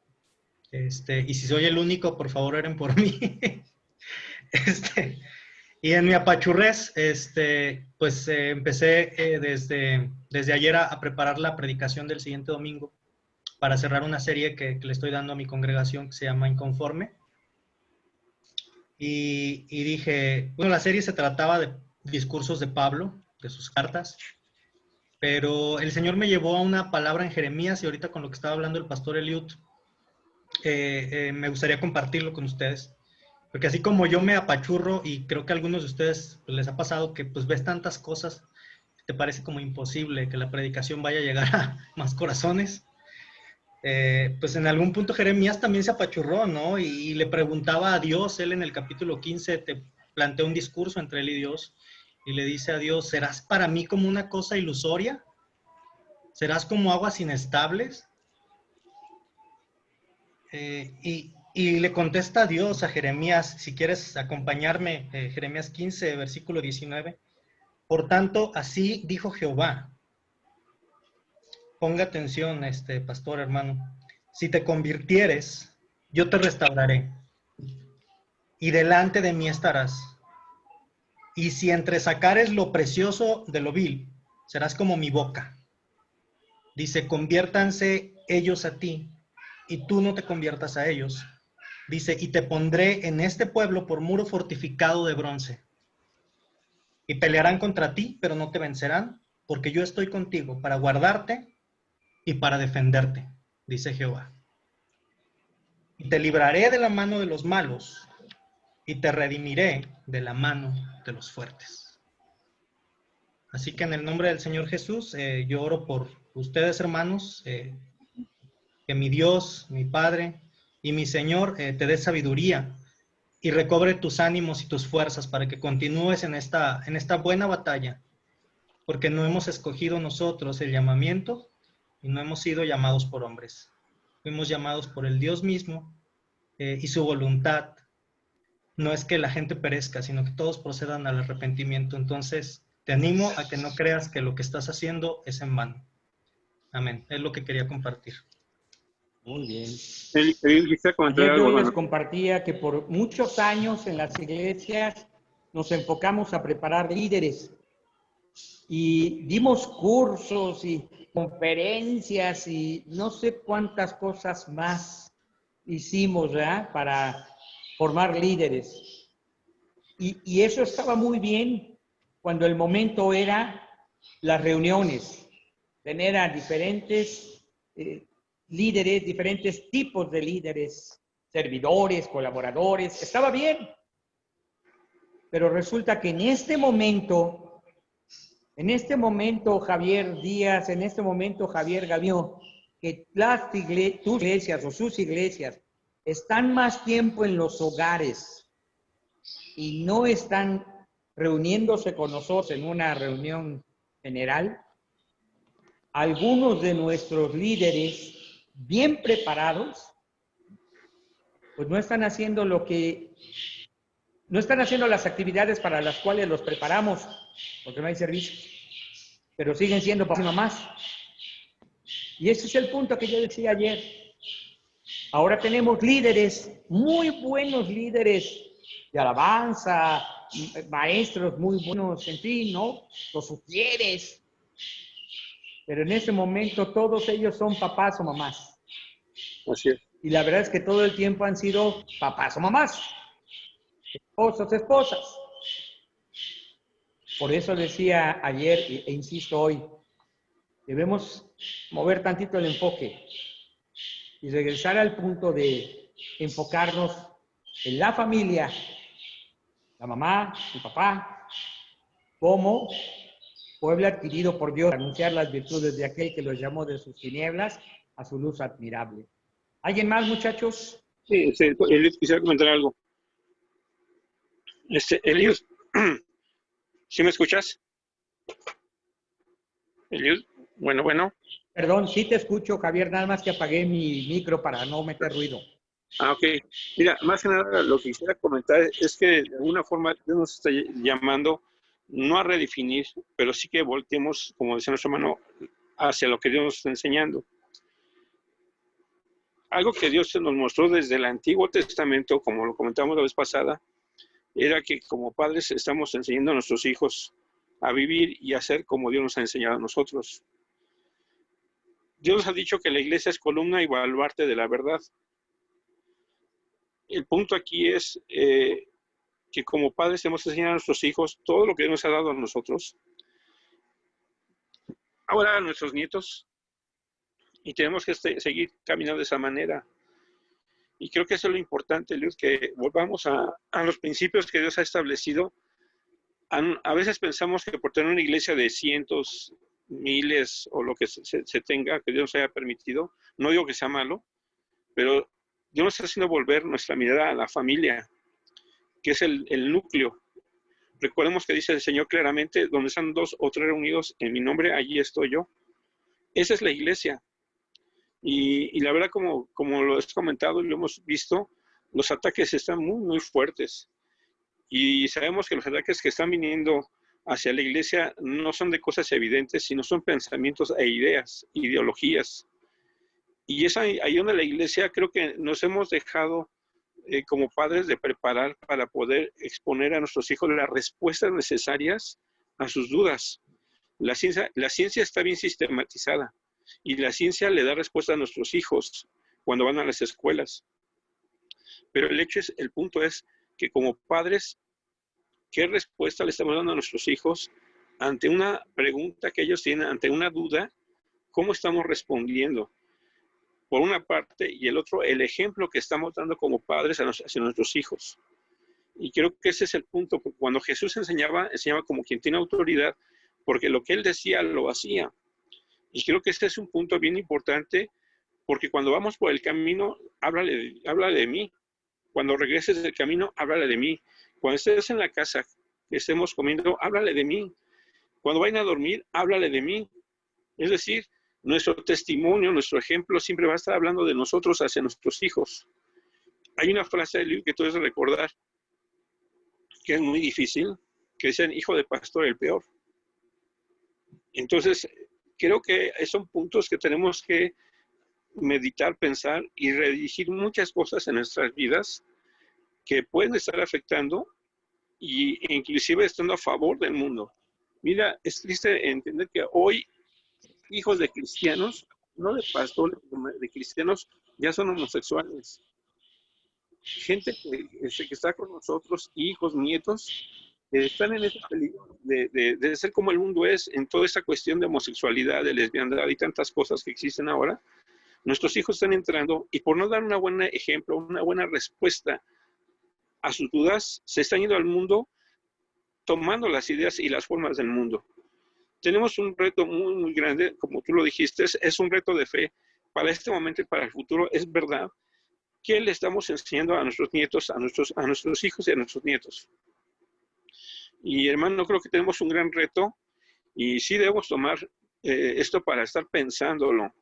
Y si soy el único, por favor, oren por mí. Y en mi apachurrez, pues empecé desde ayer a preparar la predicación del siguiente domingo para cerrar una serie que le estoy dando a mi congregación que se llama Inconforme. Y dije, bueno, la serie se trataba de discursos de Pablo, de sus cartas, pero el Señor me llevó a una palabra en Jeremías y ahorita con lo que estaba hablando el pastor Eliud, me gustaría compartirlo con ustedes. Porque así como yo me apachurro y creo que a algunos de ustedes pues, les ha pasado que pues ves tantas cosas, te parece como imposible que la predicación vaya a llegar a más corazones. Pues en algún punto Jeremías también se apachurró, ¿no? Y le preguntaba a Dios, él en el capítulo 15 te plantea un discurso entre él y Dios y le dice a Dios, ¿serás para mí como una cosa ilusoria? ¿Serás como aguas inestables? Y le contesta a Dios, a Jeremías, si quieres acompañarme, Jeremías 15, versículo 19. Por tanto, así dijo Jehová. Ponga atención, pastor hermano. Si te convirtieres, yo te restauraré. Y delante de mí estarás. Y si entresacares lo precioso de lo vil, serás como mi boca. Dice, conviértanse ellos a ti, y tú no te conviertas a ellos. Dice, y te pondré en este pueblo por muro fortificado de bronce. Y pelearán contra ti, pero no te vencerán, porque yo estoy contigo para guardarte y para defenderte, dice Jehová. Y te libraré de la mano de los malos, y te redimiré de la mano de los fuertes. Así que en el nombre del Señor Jesús, yo oro por ustedes, hermanos, que mi Dios, mi Padre y mi Señor te dé sabiduría y recobre tus ánimos y tus fuerzas para que continúes en esta buena batalla, porque no hemos escogido nosotros el llamamiento y no hemos sido llamados por hombres. Fuimos llamados por el Dios mismo y su voluntad no es que la gente perezca, sino que todos procedan al arrepentimiento. Entonces, te animo a que no creas que lo que estás haciendo es en vano. Amén. Es lo que quería compartir. Muy bien. Quisiera comentar Ayer yo algo, les hermano. compartía que por muchos años en las iglesias nos enfocamos a preparar líderes y dimos cursos y conferencias y no sé cuántas cosas más hicimos, ¿verdad?, para formar líderes. Y eso estaba muy bien cuando el momento era las reuniones, tener a diferentes líderes, diferentes tipos de líderes, servidores, colaboradores, estaba bien. Pero resulta que en este momento, Javier Díaz, en este momento, Javier Gavió, que tus iglesias o sus iglesias están más tiempo en los hogares y no están reuniéndose con nosotros en una reunión general, algunos de nuestros líderes bien preparados, pues no están haciendo las actividades para las cuales los preparamos, porque no hay servicio, pero siguen siendo papás y mamás. Y ese es el punto que yo decía ayer. Ahora tenemos líderes, muy buenos líderes de alabanza, maestros muy buenos, en fin, ¿no? Los sugieres. Pero en este momento todos ellos son papás o mamás. Así es. Y la verdad es que todo el tiempo han sido papás o mamás, esposos, esposas. Por eso decía ayer e insisto hoy, debemos mover tantito el enfoque y regresar al punto de enfocarnos en la familia, la mamá, el papá, como pueblo adquirido por Dios, anunciar las virtudes de aquel que los llamó de sus tinieblas a su luz admirable. ¿Alguien más, muchachos? Sí, Eliud, quisiera comentar algo. Eliud, ¿sí me escuchas? Eliud, bueno. Perdón, sí te escucho, Javier, nada más que apagué mi micro para no meter ruido. Ok. Mira, más que nada lo que quisiera comentar es que de alguna forma Dios nos está llamando no a redefinir, pero sí que volteemos, como decía nuestro hermano, hacia lo que Dios nos está enseñando. Algo que Dios nos mostró desde el Antiguo Testamento, como lo comentamos la vez pasada, era que como padres estamos enseñando a nuestros hijos a vivir y a ser como Dios nos ha enseñado a nosotros. Dios ha dicho que la iglesia es columna y baluarte de la verdad. El punto aquí es que como padres tenemos que enseñar a nuestros hijos todo lo que Dios nos ha dado a nosotros, ahora a nuestros nietos, y tenemos que seguir caminando de esa manera. Y creo que eso es lo importante, Luz, que volvamos a los principios que Dios ha establecido. A veces pensamos que por tener una iglesia de cientos, miles o lo que se tenga, que Dios nos haya permitido, no digo que sea malo, pero Dios nos está haciendo volver nuestra mirada a la familia, que es el núcleo. Recordemos que dice el Señor claramente, donde están 2 o 3 reunidos en mi nombre, allí estoy yo. Esa es la iglesia. Y la verdad, como lo has comentado y lo hemos visto, los ataques están muy, muy fuertes. Y sabemos que los ataques que están viniendo hacia la iglesia no son de cosas evidentes, sino son pensamientos e ideas, ideologías. Y es ahí donde la iglesia creo que nos hemos dejado como padres de preparar para poder exponer a nuestros hijos las respuestas necesarias a sus dudas. La ciencia está bien sistematizada y la ciencia le da respuesta a nuestros hijos cuando van a las escuelas. Pero el punto es que como padres, ¿qué respuesta le estamos dando a nuestros hijos ante una pregunta que ellos tienen, ante una duda? ¿Cómo estamos respondiendo? Por una parte, y el otro, el ejemplo que estamos dando como padres hacia nuestros hijos. Y creo que ese es el punto. Cuando Jesús enseñaba como quien tiene autoridad, porque lo que él decía lo hacía. Y creo que este es un punto bien importante, porque cuando vamos por el camino, háblale de mí. Cuando regreses del camino, háblale de mí. Cuando estés en la casa, que estemos comiendo, háblale de mí. Cuando vayan a dormir, háblale de mí. Es decir, nuestro testimonio, nuestro ejemplo siempre va a estar hablando de nosotros hacia nuestros hijos. Hay una frase que tú debes recordar, que es muy difícil, que dicen, hijo de pastor, el peor. Entonces, creo que son puntos que tenemos que meditar, pensar y redirigir muchas cosas en nuestras vidas que pueden estar afectando e inclusive estando a favor del mundo. Mira, es triste entender que hoy hijos de cristianos, no de pastores, de cristianos, ya son homosexuales. Gente que está con nosotros, hijos, nietos, están en ese peligro de ser como el mundo es en toda esa cuestión de homosexualidad, de lesbiandad y tantas cosas que existen ahora. Nuestros hijos están entrando y por no dar un buen ejemplo, una buena respuesta a sus dudas, se están yendo al mundo tomando las ideas y las formas del mundo. Tenemos un reto muy, muy grande, como tú lo dijiste, es un reto de fe para este momento y para el futuro. Es verdad que le estamos enseñando a nuestros nietos, a nuestros hijos y a nuestros nietos. Y hermano, creo que tenemos un gran reto y sí debemos tomar esto para estar pensándolo,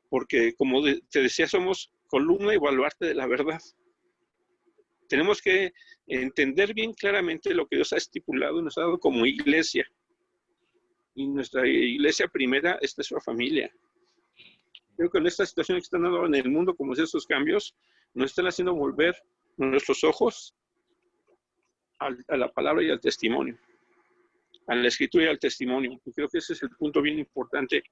porque como te decía, somos columna y baluarte de la verdad. Tenemos que entender bien claramente lo que Dios ha estipulado y nos ha dado como iglesia. Y nuestra iglesia primera es nuestra familia. Creo que en esta situación que están dando en el mundo, como es estos cambios, nos están haciendo volver nuestros ojos a la palabra y al testimonio, a la escritura y al testimonio. Y creo que ese es el punto bien importante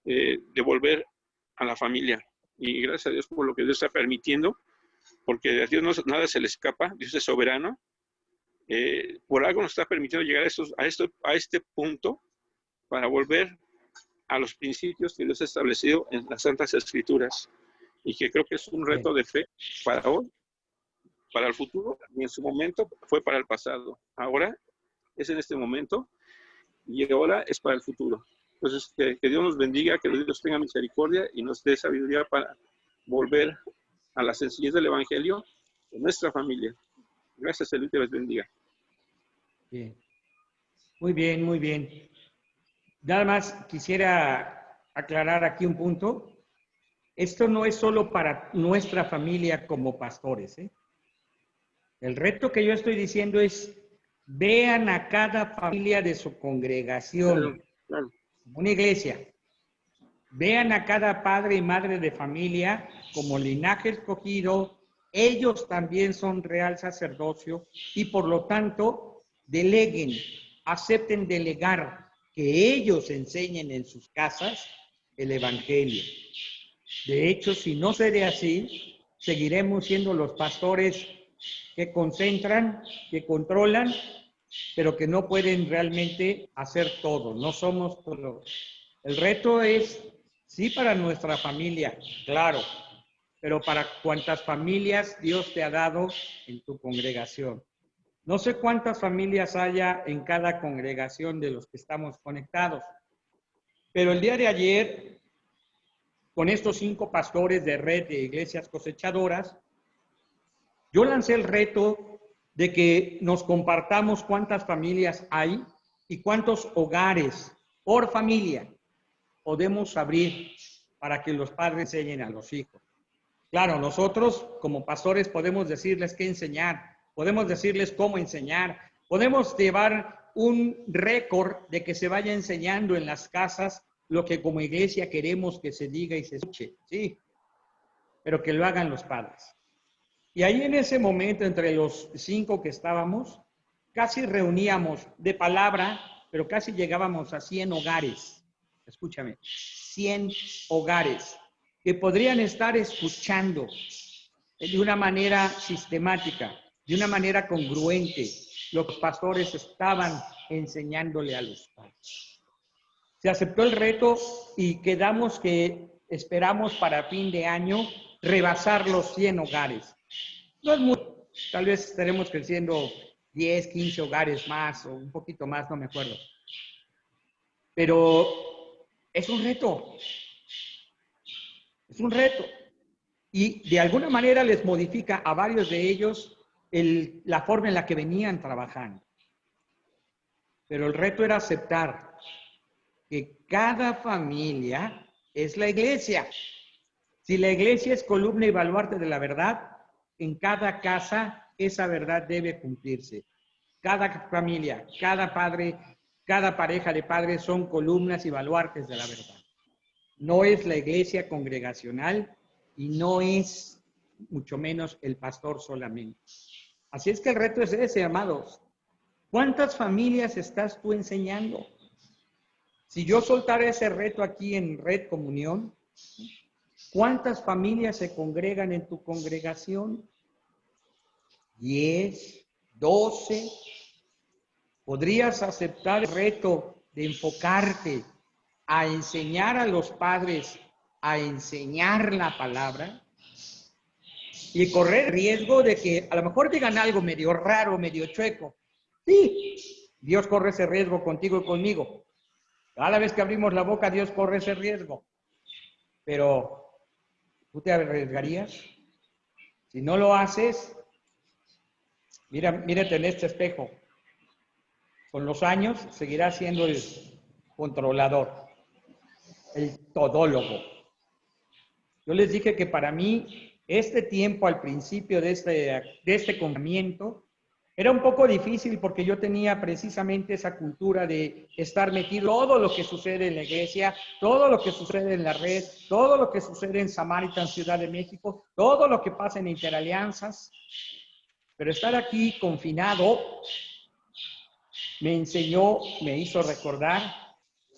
de volver a la familia. Y gracias a Dios por lo que Dios está permitiendo, porque a Dios nada se le escapa, Dios es soberano. Por algo nos está permitiendo llegar a este punto para volver a los principios que Dios ha establecido en las Santas Escrituras. Y que creo que es un reto de fe para hoy, para el futuro, y en su momento fue para el pasado. Ahora es en este momento y ahora es para el futuro. Entonces, que Dios nos bendiga, que Dios tenga misericordia y nos dé sabiduría para volver a la sencillez del Evangelio en nuestra familia. Gracias, Señor, te les bendiga. Bien. Muy bien, muy bien. Nada más quisiera aclarar aquí un punto. Esto no es solo para nuestra familia como pastores, ¿eh? El reto que yo estoy diciendo es, vean a cada familia de su congregación, Claro. una iglesia. Vean a cada padre y madre de familia como linaje escogido. Ellos también son real sacerdocio y por lo tanto deleguen, acepten delegar, que ellos enseñen en sus casas el Evangelio. De hecho, si no se así, seguiremos siendo los pastores que concentran, que controlan, pero que no pueden realmente hacer todo. No somos todo. El reto es, sí, para nuestra familia, claro, pero para cuántas familias Dios te ha dado en tu congregación. No sé cuántas familias haya en cada congregación de los que estamos conectados, pero el día de ayer, con estos 5 pastores de red de iglesias cosechadoras, yo lancé el reto de que nos compartamos cuántas familias hay y cuántos hogares por familia podemos abrir para que los padres enseñen a los hijos. Claro, nosotros como pastores podemos decirles qué enseñar, podemos decirles cómo enseñar, podemos llevar un récord de que se vaya enseñando en las casas lo que como iglesia queremos que se diga y se escuche, sí, pero que lo hagan los padres. Y ahí en ese momento, entre los 5 que estábamos, casi reuníamos de palabra, pero casi llegábamos a 100 hogares. Escúchame, 100 hogares que podrían estar escuchando de una manera sistemática, de una manera congruente, lo que los pastores estaban enseñándole a los padres. Se aceptó el reto y quedamos que esperamos para fin de año rebasar los 100 hogares. No es mucho, tal vez estaremos creciendo 10, 15 hogares más o un poquito más, no me acuerdo. Pero es un reto. Es un reto. Y de alguna manera les modifica a varios de ellos la forma en la que venían trabajando. Pero el reto era aceptar que cada familia es la iglesia. Si la iglesia es columna y baluarte de la verdad, en cada casa esa verdad debe cumplirse. Cada familia, cada padre, cada pareja de padres son columnas y baluartes de la verdad. No es la iglesia congregacional y no es mucho menos el pastor solamente. Así es que el reto es ese, amados. ¿Cuántas familias estás tú enseñando? Si yo soltara ese reto aquí en Red Comunión, ¿cuántas familias se congregan en tu congregación? 10, 12. ¿Podrías aceptar el reto de enfocarte a enseñar a los padres a enseñar la palabra? Y correr riesgo de que a lo mejor digan algo medio raro, medio chueco. Sí, Dios corre ese riesgo contigo y conmigo. Cada vez que abrimos la boca, Dios corre ese riesgo. Pero, ¿tú te arriesgarías? Si no lo haces, mírate en este espejo. Con los años seguirás siendo el controlador, el todólogo. Yo les dije que para mí, este tiempo al principio de este confinamiento era un poco difícil porque yo tenía precisamente esa cultura de estar metido todo lo que sucede en la iglesia, todo lo que sucede en la red, todo lo que sucede en Samaritan, Ciudad de México, todo lo que pasa en Interalianzas. Pero estar aquí confinado me enseñó, me hizo recordar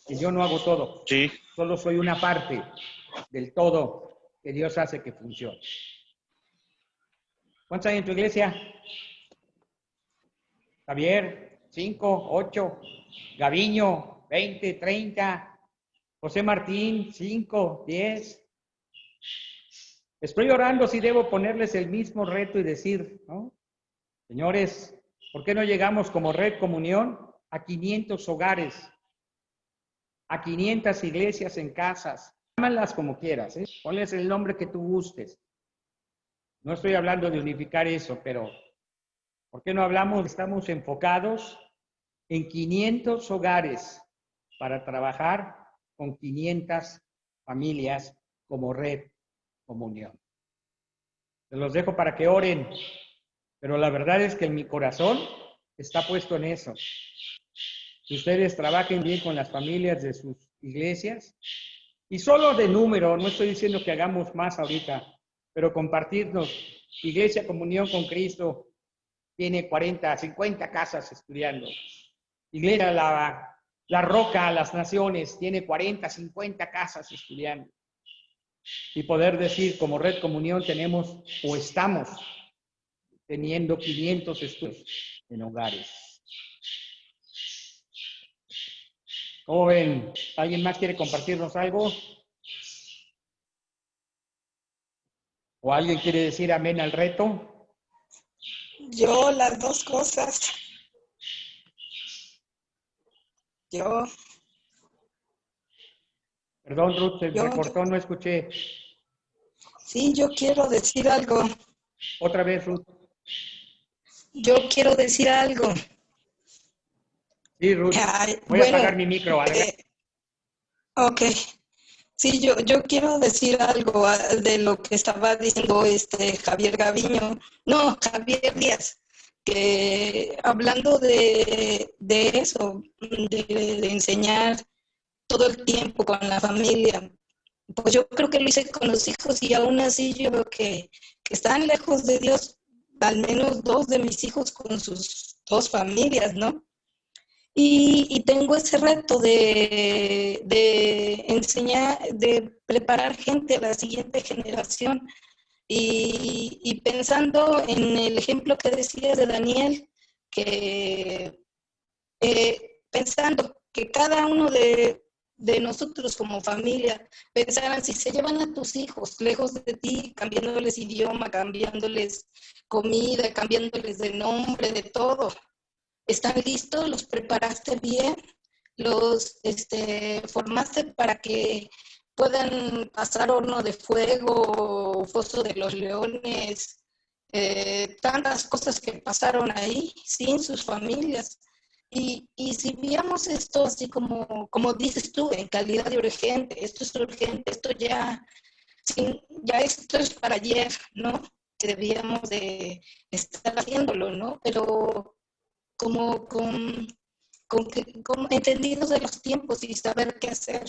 que yo no hago todo. Sí. Solo soy una parte del todo que Dios hace que funcione. ¿Cuántos hay en tu iglesia? Javier, 5, 8. Gaviño, 20, 30. José Martín, 5, 10. Estoy orando si debo ponerles el mismo reto y decir, ¿no? Señores, ¿por qué no llegamos como Red Comunión a 500 hogares, a 500 iglesias en casas? Llámalas como quieras, ¿eh? Ponles el nombre que tú gustes. No estoy hablando de unificar eso, pero ¿por qué no hablamos? Estamos enfocados en 500 hogares para trabajar con 500 familias como Red Comunión. Se los dejo para que oren, pero la verdad es que en mi corazón está puesto en eso. Que ustedes trabajen bien con las familias de sus iglesias y solo de número, no estoy diciendo que hagamos más ahorita, pero compartirnos. Iglesia Comunión con Cristo tiene 40, 50 casas estudiando. Iglesia La Roca, Las Naciones, tiene 40, 50 casas estudiando. Y poder decir, como Red Comunión tenemos o estamos teniendo 500 estudios en hogares. ¿Cómo ven? ¿Alguien más quiere compartirnos algo? ¿O alguien quiere decir amén al reto? Yo, las dos cosas. Yo. Perdón, Ruth, se me cortó, no escuché. Sí, yo quiero decir algo. Otra vez, Ruth. Yo quiero decir algo. Sí, Ruth. Voy a apagar mi micro. Ok. Sí, yo quiero decir algo de lo que estaba diciendo Javier Gaviño. No, Javier Díaz. Que hablando de eso, de enseñar todo el tiempo con la familia, pues yo creo que lo hice con los hijos y aún así yo veo que están lejos de Dios, al menos 2 de mis hijos con sus 2 familias, ¿no? Y tengo ese reto de enseñar, de preparar gente a la siguiente generación. Y pensando en el ejemplo que decía de Daniel, que pensando que cada uno de nosotros como familia pensaran, si se llevan a tus hijos lejos de ti, cambiándoles idioma, cambiándoles comida, cambiándoles de nombre, de todo, ¿están listos? ¿Los preparaste bien? ¿Los formaste para que puedan pasar horno de fuego, foso de los leones, tantas cosas que pasaron ahí sin sus familias? Y si viéramos esto así como dices tú, en calidad de urgente, esto es urgente, esto ya esto es para ayer, ¿no? que debíamos de estar haciéndolo, ¿no? Pero como entendidos de los tiempos y saber qué hacer.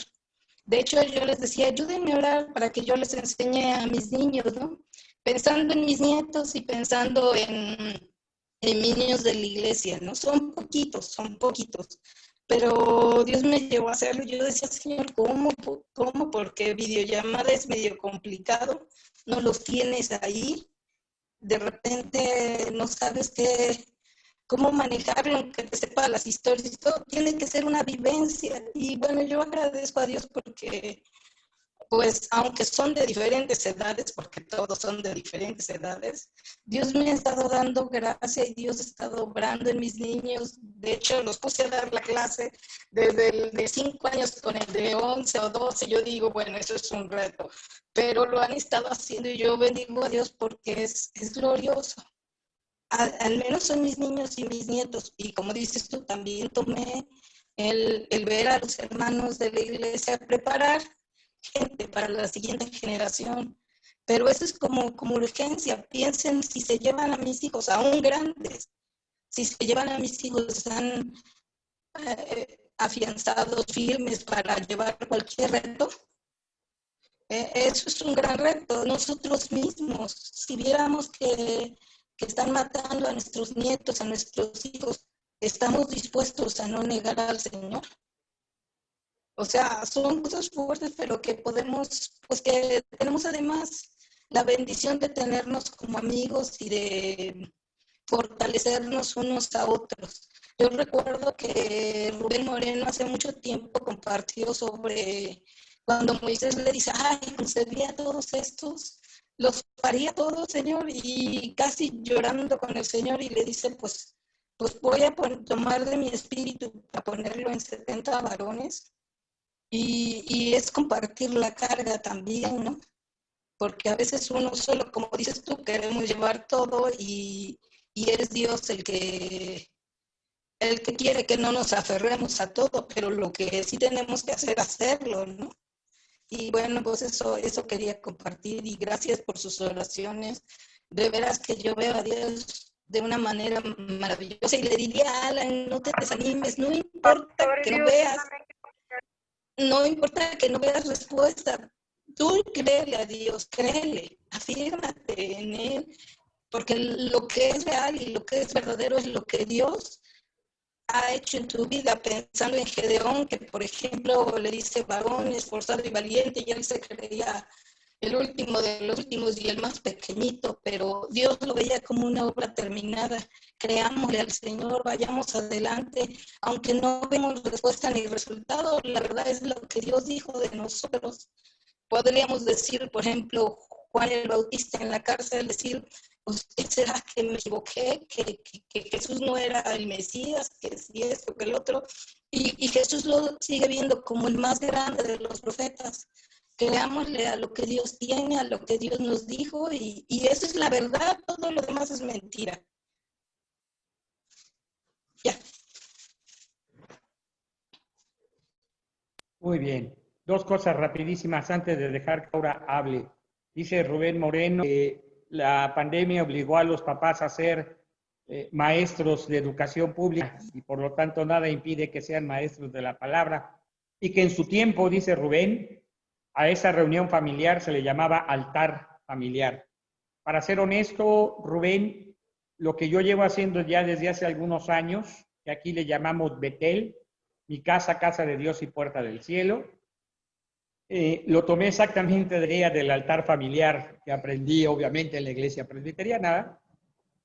De hecho, yo les decía, ayúdenme a orar para que yo les enseñe a mis niños, ¿no? Pensando en mis nietos y pensando en niños de la iglesia, ¿no? Son poquitos, pero Dios me llevó a hacerlo. Yo decía, Señor, ¿cómo? Porque videollamada es medio complicado, no los tienes ahí, de repente no sabes cómo manejarlo, aunque te sepa las historias y todo, tiene que ser una vivencia. Y bueno, yo agradezco a Dios porque pues aunque son de diferentes edades, porque todos son de diferentes edades, Dios me ha estado dando gracia y Dios ha estado obrando en mis niños. De hecho, los puse a dar la clase desde el de 5 años con el de 11 o 12. Yo digo, bueno, eso es un reto, pero lo han estado haciendo y yo bendigo a Dios porque es glorioso. Al menos son mis niños y mis nietos. Y como dices tú, también tomé el ver a los hermanos de la iglesia preparar gente para la siguiente generación. Pero eso es como urgencia. Piensen si se llevan a mis hijos, aún grandes, si se llevan a mis hijos, están afianzados, firmes para llevar cualquier reto. Eso es un gran reto. Nosotros mismos, si viéramos que están matando a nuestros nietos, a nuestros hijos, estamos dispuestos a no negar al Señor. O sea, son cosas fuertes, pero que podemos, pues que tenemos además la bendición de tenernos como amigos y de fortalecernos unos a otros. Yo recuerdo que Rubén Moreno hace mucho tiempo compartió sobre cuando Moisés le dice, ay, concebí a todos estos, los paría todos, Señor, y casi llorando con el Señor y le dice, pues voy a tomar de mi espíritu para ponerlo en 70 varones. Y es compartir la carga también, ¿no? Porque a veces uno solo, como dices tú, queremos llevar todo y es Dios el que quiere que no nos aferremos a todo, pero lo que sí tenemos que hacer, hacerlo, ¿no? Y bueno, pues eso quería compartir y gracias por sus oraciones. De veras que yo veo a Dios de una manera maravillosa y le diría a Alan, no te desanimes, no importa que no veas. No importa que no veas respuesta, tú créele a Dios, créele, afírmate en Él, porque lo que es real y lo que es verdadero es lo que Dios ha hecho en tu vida, pensando en Gedeón, que por ejemplo le dice varón, esforzado y valiente, y él se creía el último de los últimos y el más pequeñito, pero Dios lo veía como una obra terminada. Creámosle al Señor, vayamos adelante, aunque no vemos respuesta ni resultado, la verdad es lo que Dios dijo de nosotros. Podríamos decir, por ejemplo, Juan el Bautista en la cárcel, decir, pues, ¿qué será que me equivoqué? Que Jesús no era el Mesías, que si esto, que el otro. Y Jesús lo sigue viendo como el más grande de los profetas. Creámosle a lo que Dios tiene, a lo que Dios nos dijo, y eso es la verdad, todo lo demás es mentira. Ya. Muy bien. Dos cosas rapidísimas antes de dejar que Laura hable. Dice Rubén Moreno que la pandemia obligó a los papás a ser maestros de educación pública y por lo tanto nada impide que sean maestros de la palabra y que en su tiempo, dice Rubén, a esa reunión familiar se le llamaba altar familiar. Para ser honesto, Rubén, lo que yo llevo haciendo ya desde hace algunos años, que aquí le llamamos Betel, mi casa, casa de Dios y puerta del cielo, lo tomé exactamente de idea del altar familiar que aprendí obviamente en la iglesia presbiteriana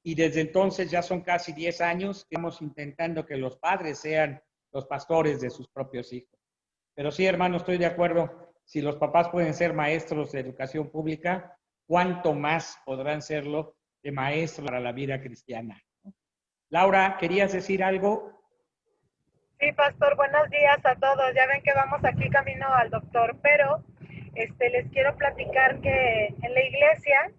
y desde entonces ya son casi 10 años que estamos intentando que los padres sean los pastores de sus propios hijos. Pero sí, hermano, estoy de acuerdo, si los papás pueden ser maestros de educación pública, ¿cuánto más podrán serlo de maestros para la vida cristiana? Laura, ¿querías decir algo? Sí, pastor, buenos días a todos. Ya ven que vamos aquí camino al doctor, pero les quiero platicar que en la iglesia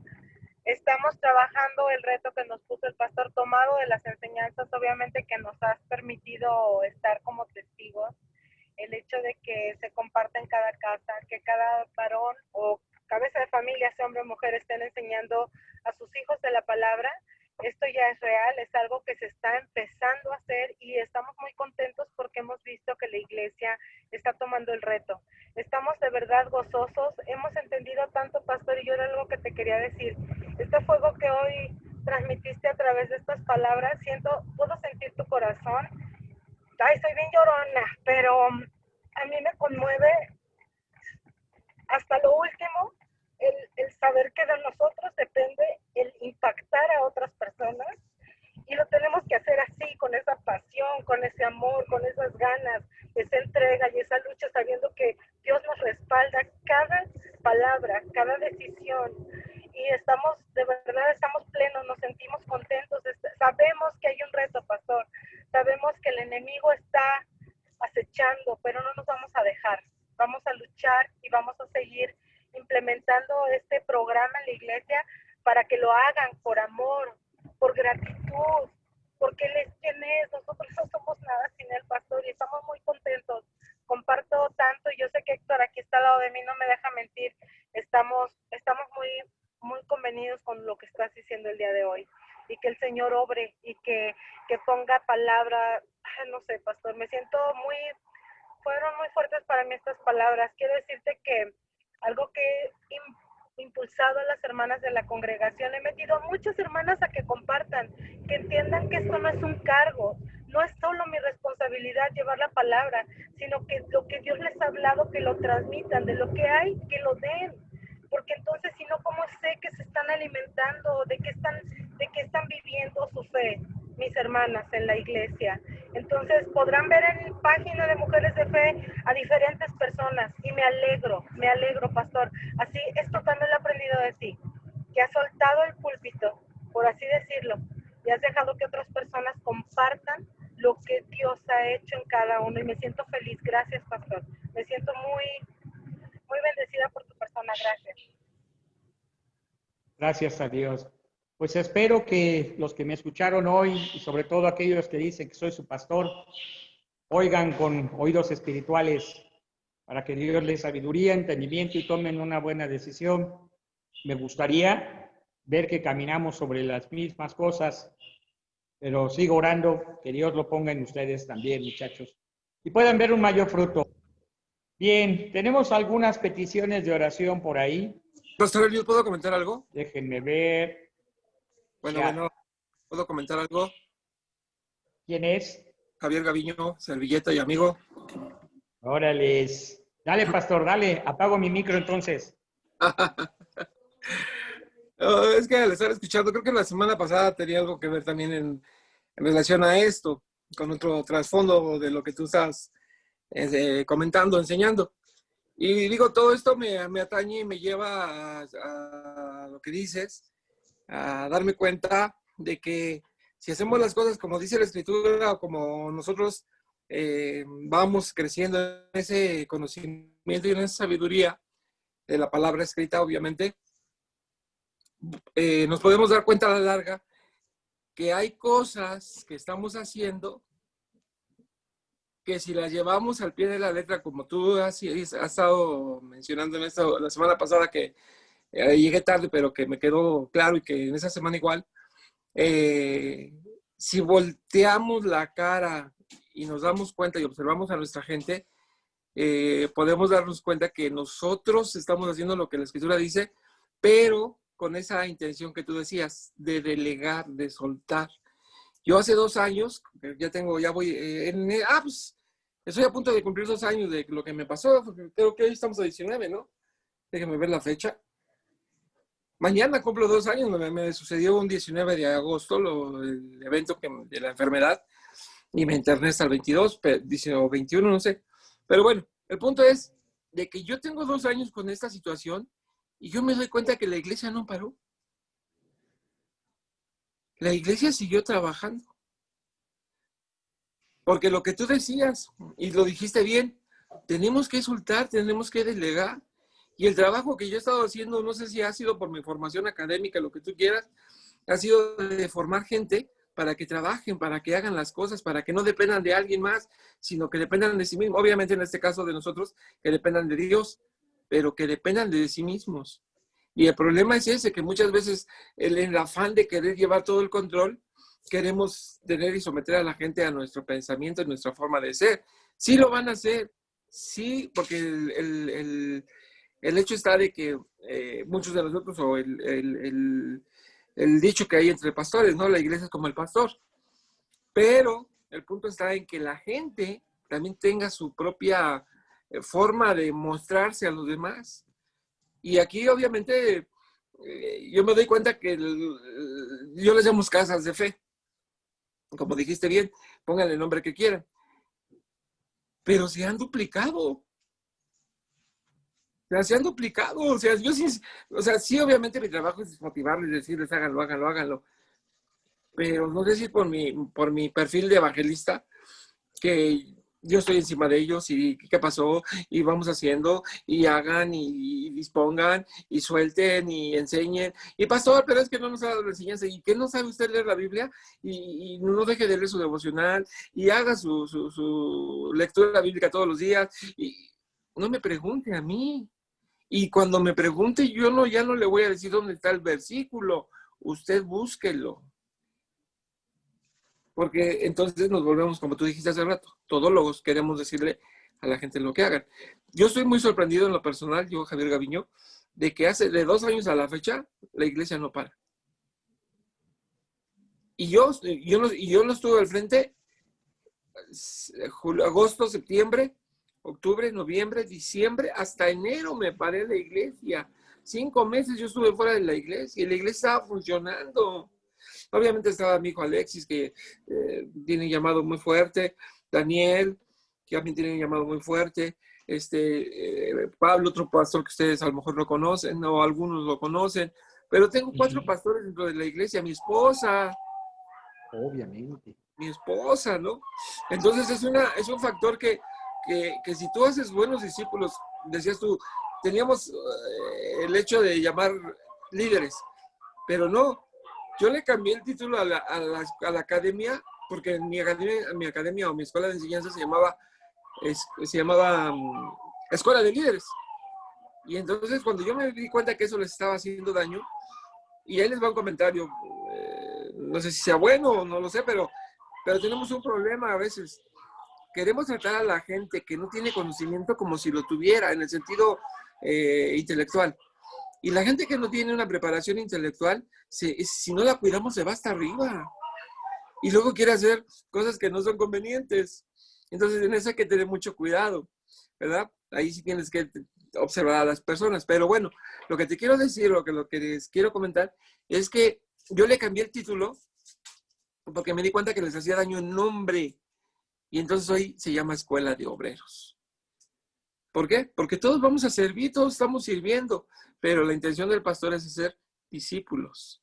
estamos trabajando el reto que nos puso el pastor, tomado de las enseñanzas, obviamente, que nos has permitido estar como testigos. El hecho de que se comparta en cada casa, que cada varón o cabeza de familia, sea hombre o mujer, estén enseñando a sus es algo que se está empezando a hacer y estamos muy contentos porque hemos visto que la iglesia está tomando el reto. Estamos de verdad gozosos, hemos entendido tanto, pastor, y yo era algo que te quería decir. Este fuego que hoy transmitiste a través de estas palabras, puedo sentir tu corazón. Ay, soy bien llorona, pero a mí me conmueve hasta lo último el saber que de nosotros depende el impactar a otras personas, y lo tenemos que hacer así, con esa pasión, con ese amor, con esas ganas, esa entrega y esa lucha, sabiendo que Dios nos respalda cada palabra, cada decisión, y de verdad estamos plenos, nos sentimos contentos, sabemos que hay un reto, pastor, sabemos que el enemigo está acechando, pero no nos vamos a dejar, vamos a luchar y vamos a seguir implementando este programa en la iglesia para que lo hagan por amor, por gratitud, porque Él es quien es. Nosotros no somos nada sin Él, pastor, y estamos muy contentos. Comparto tanto, y yo sé que Héctor aquí está al lado de mí, no me deja mentir. Estamos muy convenidos con lo que estás diciendo el día de hoy, y que el Señor obre y que ponga palabra. No sé, pastor, fueron muy fuertes para mí estas palabras. Quiero decirte que algo que he impulsado a las hermanas de la congregación, he metido a muchas hermanas a que compartan, que entiendan que esto no es un cargo, no es solo mi responsabilidad llevar la palabra, sino que lo que Dios les ha hablado, que lo transmitan, de lo que hay, que lo den, porque entonces si no, ¿cómo sé que se están alimentando, de qué están viviendo su fe, mis hermanas en la iglesia? Entonces podrán ver en página de Mujeres de Fe a diferentes personas, y me alegro, pastor. Así, esto también lo he aprendido de ti, que has soltado el púlpito, por así decirlo, y has dejado que otras personas compartan lo que Dios ha hecho en cada uno, y me siento feliz. Gracias, pastor. Me siento muy bendecida por tu persona. Gracias. Gracias a Dios. Pues espero que los que me escucharon hoy, y sobre todo aquellos que dicen que soy su pastor, oigan con oídos espirituales para que Dios les sabiduría, entendimiento y tomen una buena decisión. Me gustaría ver que caminamos sobre las mismas cosas, pero sigo orando que Dios lo ponga en ustedes también, muchachos, y puedan ver un mayor fruto. Bien, tenemos algunas peticiones de oración por ahí. Pastor Eliud, ¿puedo comentar algo? Déjenme ver. Bueno, ¿puedo comentar algo? ¿Quién es? Javier Gaviño, servilleta y amigo. Órales. Dale, pastor, dale. Apago mi micro entonces. Es que al estar escuchando, creo que la semana pasada tenía algo que ver también en relación a esto, con otro trasfondo de lo que tú estás comentando, enseñando. Y digo, todo esto me atañe y me lleva a lo que dices, a darme cuenta de que si hacemos las cosas como dice la Escritura o como nosotros vamos creciendo en ese conocimiento y en esa sabiduría de la palabra escrita, obviamente, nos podemos dar cuenta a la larga que hay cosas que estamos haciendo que si las llevamos al pie de la letra, como tú has estado mencionando en esto la semana pasada, que llegué tarde, pero que me quedó claro, y que en esa semana igual, si volteamos la cara y nos damos cuenta y observamos a nuestra gente, podemos darnos cuenta que nosotros estamos haciendo lo que la Escritura dice, pero con esa intención que tú decías, de delegar, de soltar. Yo hace 2 años, pues, estoy a punto de cumplir 2 años de lo que me pasó, porque creo que hoy estamos a 19, ¿no? Déjenme ver la fecha. Mañana cumplo 2 años, me sucedió un 19 de agosto el evento de la enfermedad, y me interné hasta el 22, o 21, no sé. Pero bueno, el punto es de que yo tengo 2 años con esta situación, y yo me doy cuenta que la iglesia no paró. La iglesia siguió trabajando. Porque lo que tú decías, y lo dijiste bien, tenemos que soltar, tenemos que delegar. Y el trabajo que yo he estado haciendo, no sé si ha sido por mi formación académica, lo que tú quieras, ha sido de formar gente para que trabajen, para que hagan las cosas, para que no dependan de alguien más, sino que dependan de sí mismos. Obviamente en este caso de nosotros, que dependan de Dios, pero que dependan de sí mismos. Y el problema es ese, que muchas veces en el afán de querer llevar todo el control, queremos tener y someter a la gente a nuestro pensamiento y nuestra forma de ser. Sí lo van a hacer, sí, porque el hecho está de que muchos de nosotros, o el dicho que hay entre pastores, ¿no? La iglesia es como el pastor. Pero el punto está en que la gente también tenga su propia forma de mostrarse a los demás. Y aquí, obviamente, yo me doy cuenta que yo les llamo casas de fe. Como dijiste bien, pónganle el nombre que quieran. Pero se han duplicado. O sea, se han duplicado. O sea, yo sí, sí, obviamente mi trabajo es motivarles, decirles, háganlo, háganlo, háganlo. Pero no sé si por mi perfil de evangelista, que yo estoy encima de ellos y qué pasó, y vamos haciendo, y hagan, y dispongan, y suelten, y enseñen. Y pastor, pero es que no nos ha dado la enseñanza, y que no sabe usted leer la Biblia, y no deje de leer su devocional, y haga su lectura bíblica todos los días, y no me pregunte a mí. Y cuando me pregunte, ya no le voy a decir dónde está el versículo, usted búsquelo. Porque entonces nos volvemos, como tú dijiste hace rato, todólogos, queremos decirle a la gente lo que hagan. Yo estoy muy sorprendido en lo personal, yo, Javier Gaviño, de que hace de 2 años a la fecha, la iglesia no para. Y yo no estuve al frente agosto, septiembre, octubre, noviembre, diciembre, hasta enero me paré de la iglesia. 5 meses yo estuve fuera de la iglesia y la iglesia estaba funcionando. Obviamente estaba mi hijo Alexis, que tiene un llamado muy fuerte, Daniel, que también tiene un llamado muy fuerte, Pablo, otro pastor que ustedes a lo mejor no conocen, o algunos lo conocen, pero tengo 4 pastores dentro de la iglesia, mi esposa. Obviamente. Mi esposa, ¿no? Entonces es un factor que si tú haces buenos discípulos, decías tú, teníamos el hecho de llamar líderes, pero no. Yo le cambié el título a la academia, porque mi academia o mi escuela de enseñanza se llamaba Escuela de Líderes. Y entonces cuando yo me di cuenta que eso les estaba haciendo daño, y ahí les va un comentario, no sé si sea bueno o no lo sé, pero tenemos un problema a veces. Queremos tratar a la gente que no tiene conocimiento como si lo tuviera, en el sentido intelectual. Y la gente que no tiene una preparación intelectual, si no la cuidamos, se va hasta arriba. Y luego quiere hacer cosas que no son convenientes. Entonces, en eso hay que tener mucho cuidado, ¿verdad? Ahí sí tienes que observar a las personas. Pero bueno, lo que te quiero decir, lo que les quiero comentar, es que yo le cambié el título porque me di cuenta que les hacía daño el nombre. Y entonces hoy se llama Escuela de Obreros. ¿Por qué? Porque todos vamos a servir, todos estamos sirviendo, pero la intención del pastor es hacer discípulos.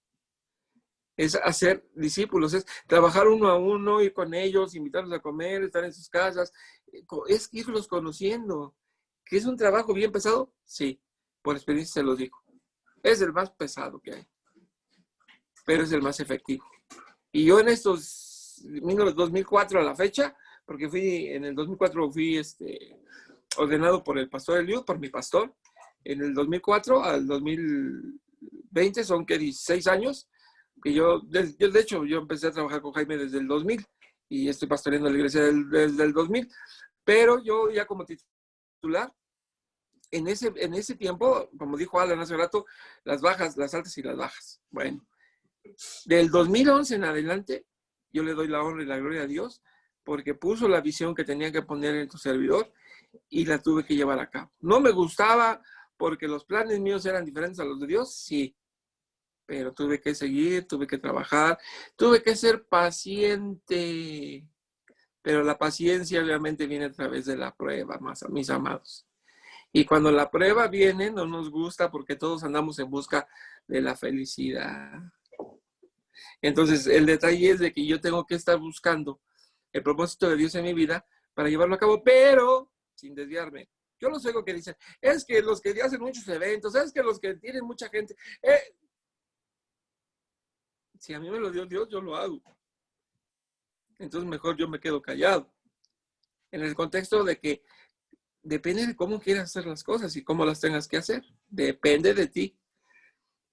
Es hacer discípulos, es trabajar uno a uno, ir con ellos, invitarlos a comer, estar en sus casas, es irlos conociendo. ¿Que es un trabajo bien pesado? Sí, por experiencia se los digo. Es el más pesado que hay, pero es el más efectivo. Y yo en estos 2004 a la fecha, porque en el 2004 fui ordenado por el pastor Eliud, por mi pastor. En el 2004 al 2020 son 16 años que yo de hecho, yo empecé a trabajar con Jaime desde el 2000 y estoy pastoreando la iglesia desde el 2000, pero yo ya como titular, en ese tiempo, como dijo Alan hace rato, las bajas, las altas y las bajas. Bueno, del 2011 en adelante, yo le doy la honra y la gloria a Dios porque puso la visión que tenía que poner en tu servidor y la tuve que llevar a cabo. No me gustaba porque los planes míos eran diferentes a los de Dios, sí, pero tuve que seguir, tuve que trabajar, tuve que ser paciente, pero la paciencia obviamente viene a través de la prueba, mis amados. Y cuando la prueba viene, no nos gusta porque todos andamos en busca de la felicidad. Entonces, el detalle es de que yo tengo que estar buscando el propósito de Dios en mi vida para llevarlo a cabo, pero sin desviarme. Yo los oigo que dicen, es que los que hacen muchos eventos, es que los que tienen mucha gente, si a mí me lo dio Dios, yo lo hago. Entonces mejor yo me quedo callado. En el contexto de que depende de cómo quieras hacer las cosas y cómo las tengas que hacer. Depende de ti.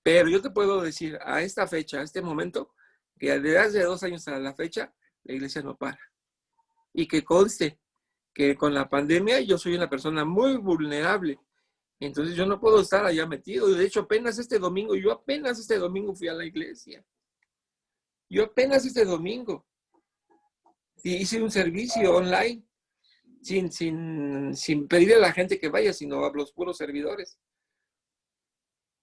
Pero yo te puedo decir, a esta fecha, a este momento, que desde hace 2 años a la fecha, la iglesia no para. Y que conste que con la pandemia yo soy una persona muy vulnerable. Entonces yo no puedo estar allá metido. De hecho, apenas este domingo fui a la iglesia. Yo apenas este domingo hice un servicio online sin pedirle a la gente que vaya, sino a los puros servidores.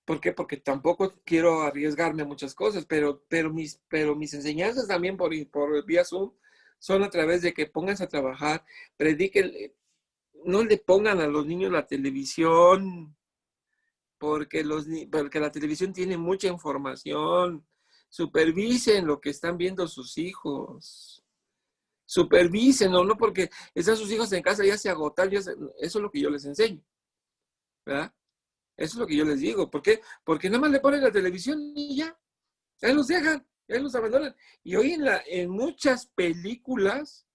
¿Por qué? Porque tampoco quiero arriesgarme a muchas cosas, pero mis enseñanzas también por vía Zoom son a través de que pónganse a trabajar, prediquen, no le pongan a los niños la televisión, porque la televisión tiene mucha información. Supervisen lo que están viendo sus hijos. Supervisen, no porque están sus hijos en casa, ya se agotan, eso es lo que yo les enseño, ¿verdad? Eso es lo que yo les digo. ¿Por qué? Porque nada más le ponen la televisión y ya. Ahí los dejan, ahí los abandonan. Y hoy en muchas películas,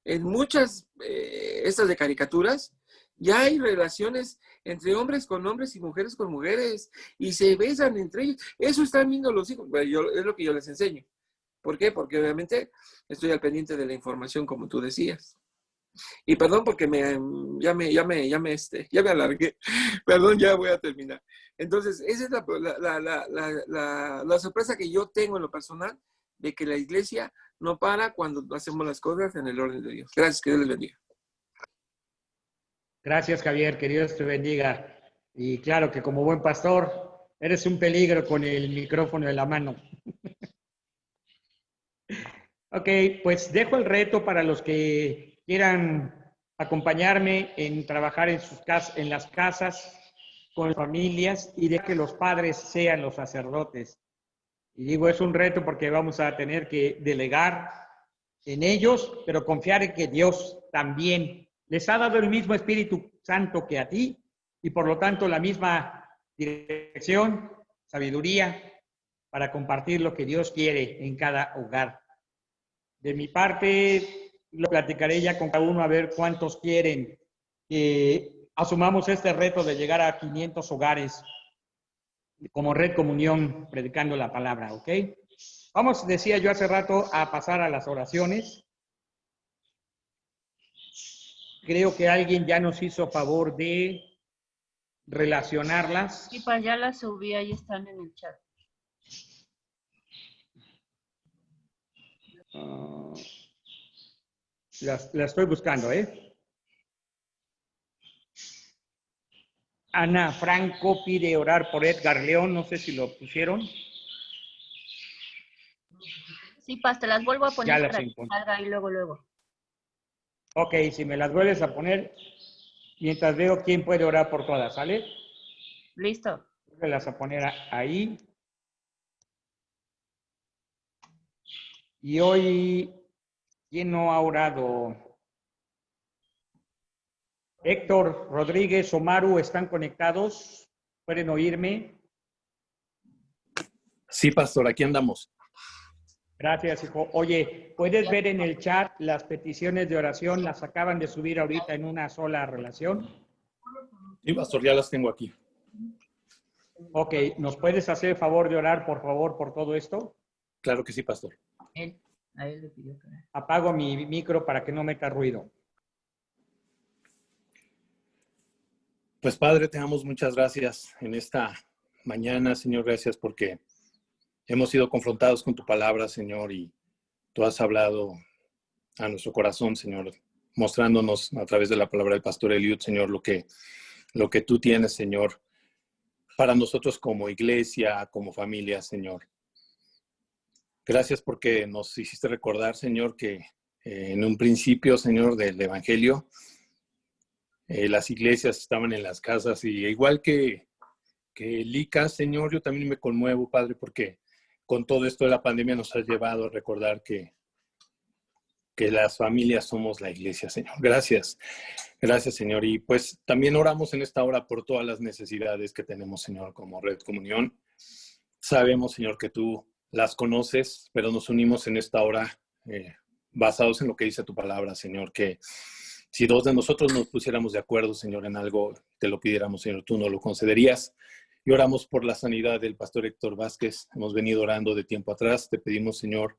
en muchas estas de caricaturas, ya hay relaciones entre hombres con hombres y mujeres con mujeres. Y se besan entre ellos. Eso están viendo los hijos. Bueno, es lo que yo les enseño. ¿Por qué? Porque obviamente estoy al pendiente de la información, como tú decías. Y perdón porque ya me alargué. Perdón, ya voy a terminar. Entonces, esa es la sorpresa que yo tengo en lo personal, de que la iglesia no para cuando hacemos las cosas en el orden de Dios. Gracias, que Dios les bendiga. Gracias, Javier, que Dios te bendiga. Y claro que como buen pastor, eres un peligro con el micrófono en la mano. Ok, pues dejo el reto para los que quieran acompañarme en trabajar en las casas con familias y de que los padres sean los sacerdotes. Y digo, es un reto porque vamos a tener que delegar en ellos, pero confiar en que Dios también les ha dado el mismo Espíritu Santo que a ti y por lo tanto la misma dirección, sabiduría para compartir lo que Dios quiere en cada hogar. De mi parte, lo platicaré ya con cada uno a ver cuántos quieren que asumamos este reto de llegar a 500 hogares como Red Comunión, predicando la palabra, ¿ok? Vamos, decía yo hace rato, a pasar a las oraciones. Creo que alguien ya nos hizo favor de relacionarlas. Sí, para allá las subí, ahí están en el chat. La estoy buscando, ¿eh? Ana Franco pide orar por Edgar León, no sé si lo pusieron. Sí, te las vuelvo a poner Ya para que salga ahí luego. Ok, si me las vuelves a poner, mientras veo quién puede orar por todas, ¿sale? Listo. Vuelvelas a poner ahí. Y hoy, ¿quién no ha orado? Héctor Rodríguez, Omaru, ¿están conectados? ¿Pueden oírme? Sí, pastor, aquí andamos. Gracias, hijo. Oye, ¿puedes ver en el chat las peticiones de oración? Las acaban de subir ahorita en una sola relación. Sí, pastor, ya las tengo aquí. Ok, ¿nos puedes hacer el favor de orar, por favor, por todo esto? Claro que sí, pastor. A él le pidió que... Apago mi micro para que no meta ruido. Pues, Padre, te damos muchas gracias en esta mañana, Señor. Gracias porque hemos sido confrontados con tu palabra, Señor, y tú has hablado a nuestro corazón, Señor, mostrándonos a través de la palabra del pastor Eliud, Señor, lo que tú tienes, Señor, para nosotros como iglesia, como familia, Señor. Gracias porque nos hiciste recordar, Señor, que en un principio, Señor, del Evangelio, las iglesias estaban en las casas y igual que Licas, Señor, yo también me conmuevo, Padre, porque con todo esto de la pandemia nos has llevado a recordar que las familias somos la iglesia, Señor. Gracias. Gracias, Señor. Y pues también oramos en esta hora por todas las necesidades que tenemos, Señor, como Red Comunión. Sabemos, Señor, que tú las conoces, pero nos unimos en esta hora basados en lo que dice tu palabra, Señor, que si dos de nosotros nos pusiéramos de acuerdo, Señor, en algo, te lo pidiéramos, Señor, tú nos lo concederías. Y oramos por la sanidad del pastor Héctor Vázquez. Hemos venido orando de tiempo atrás. Te pedimos, Señor,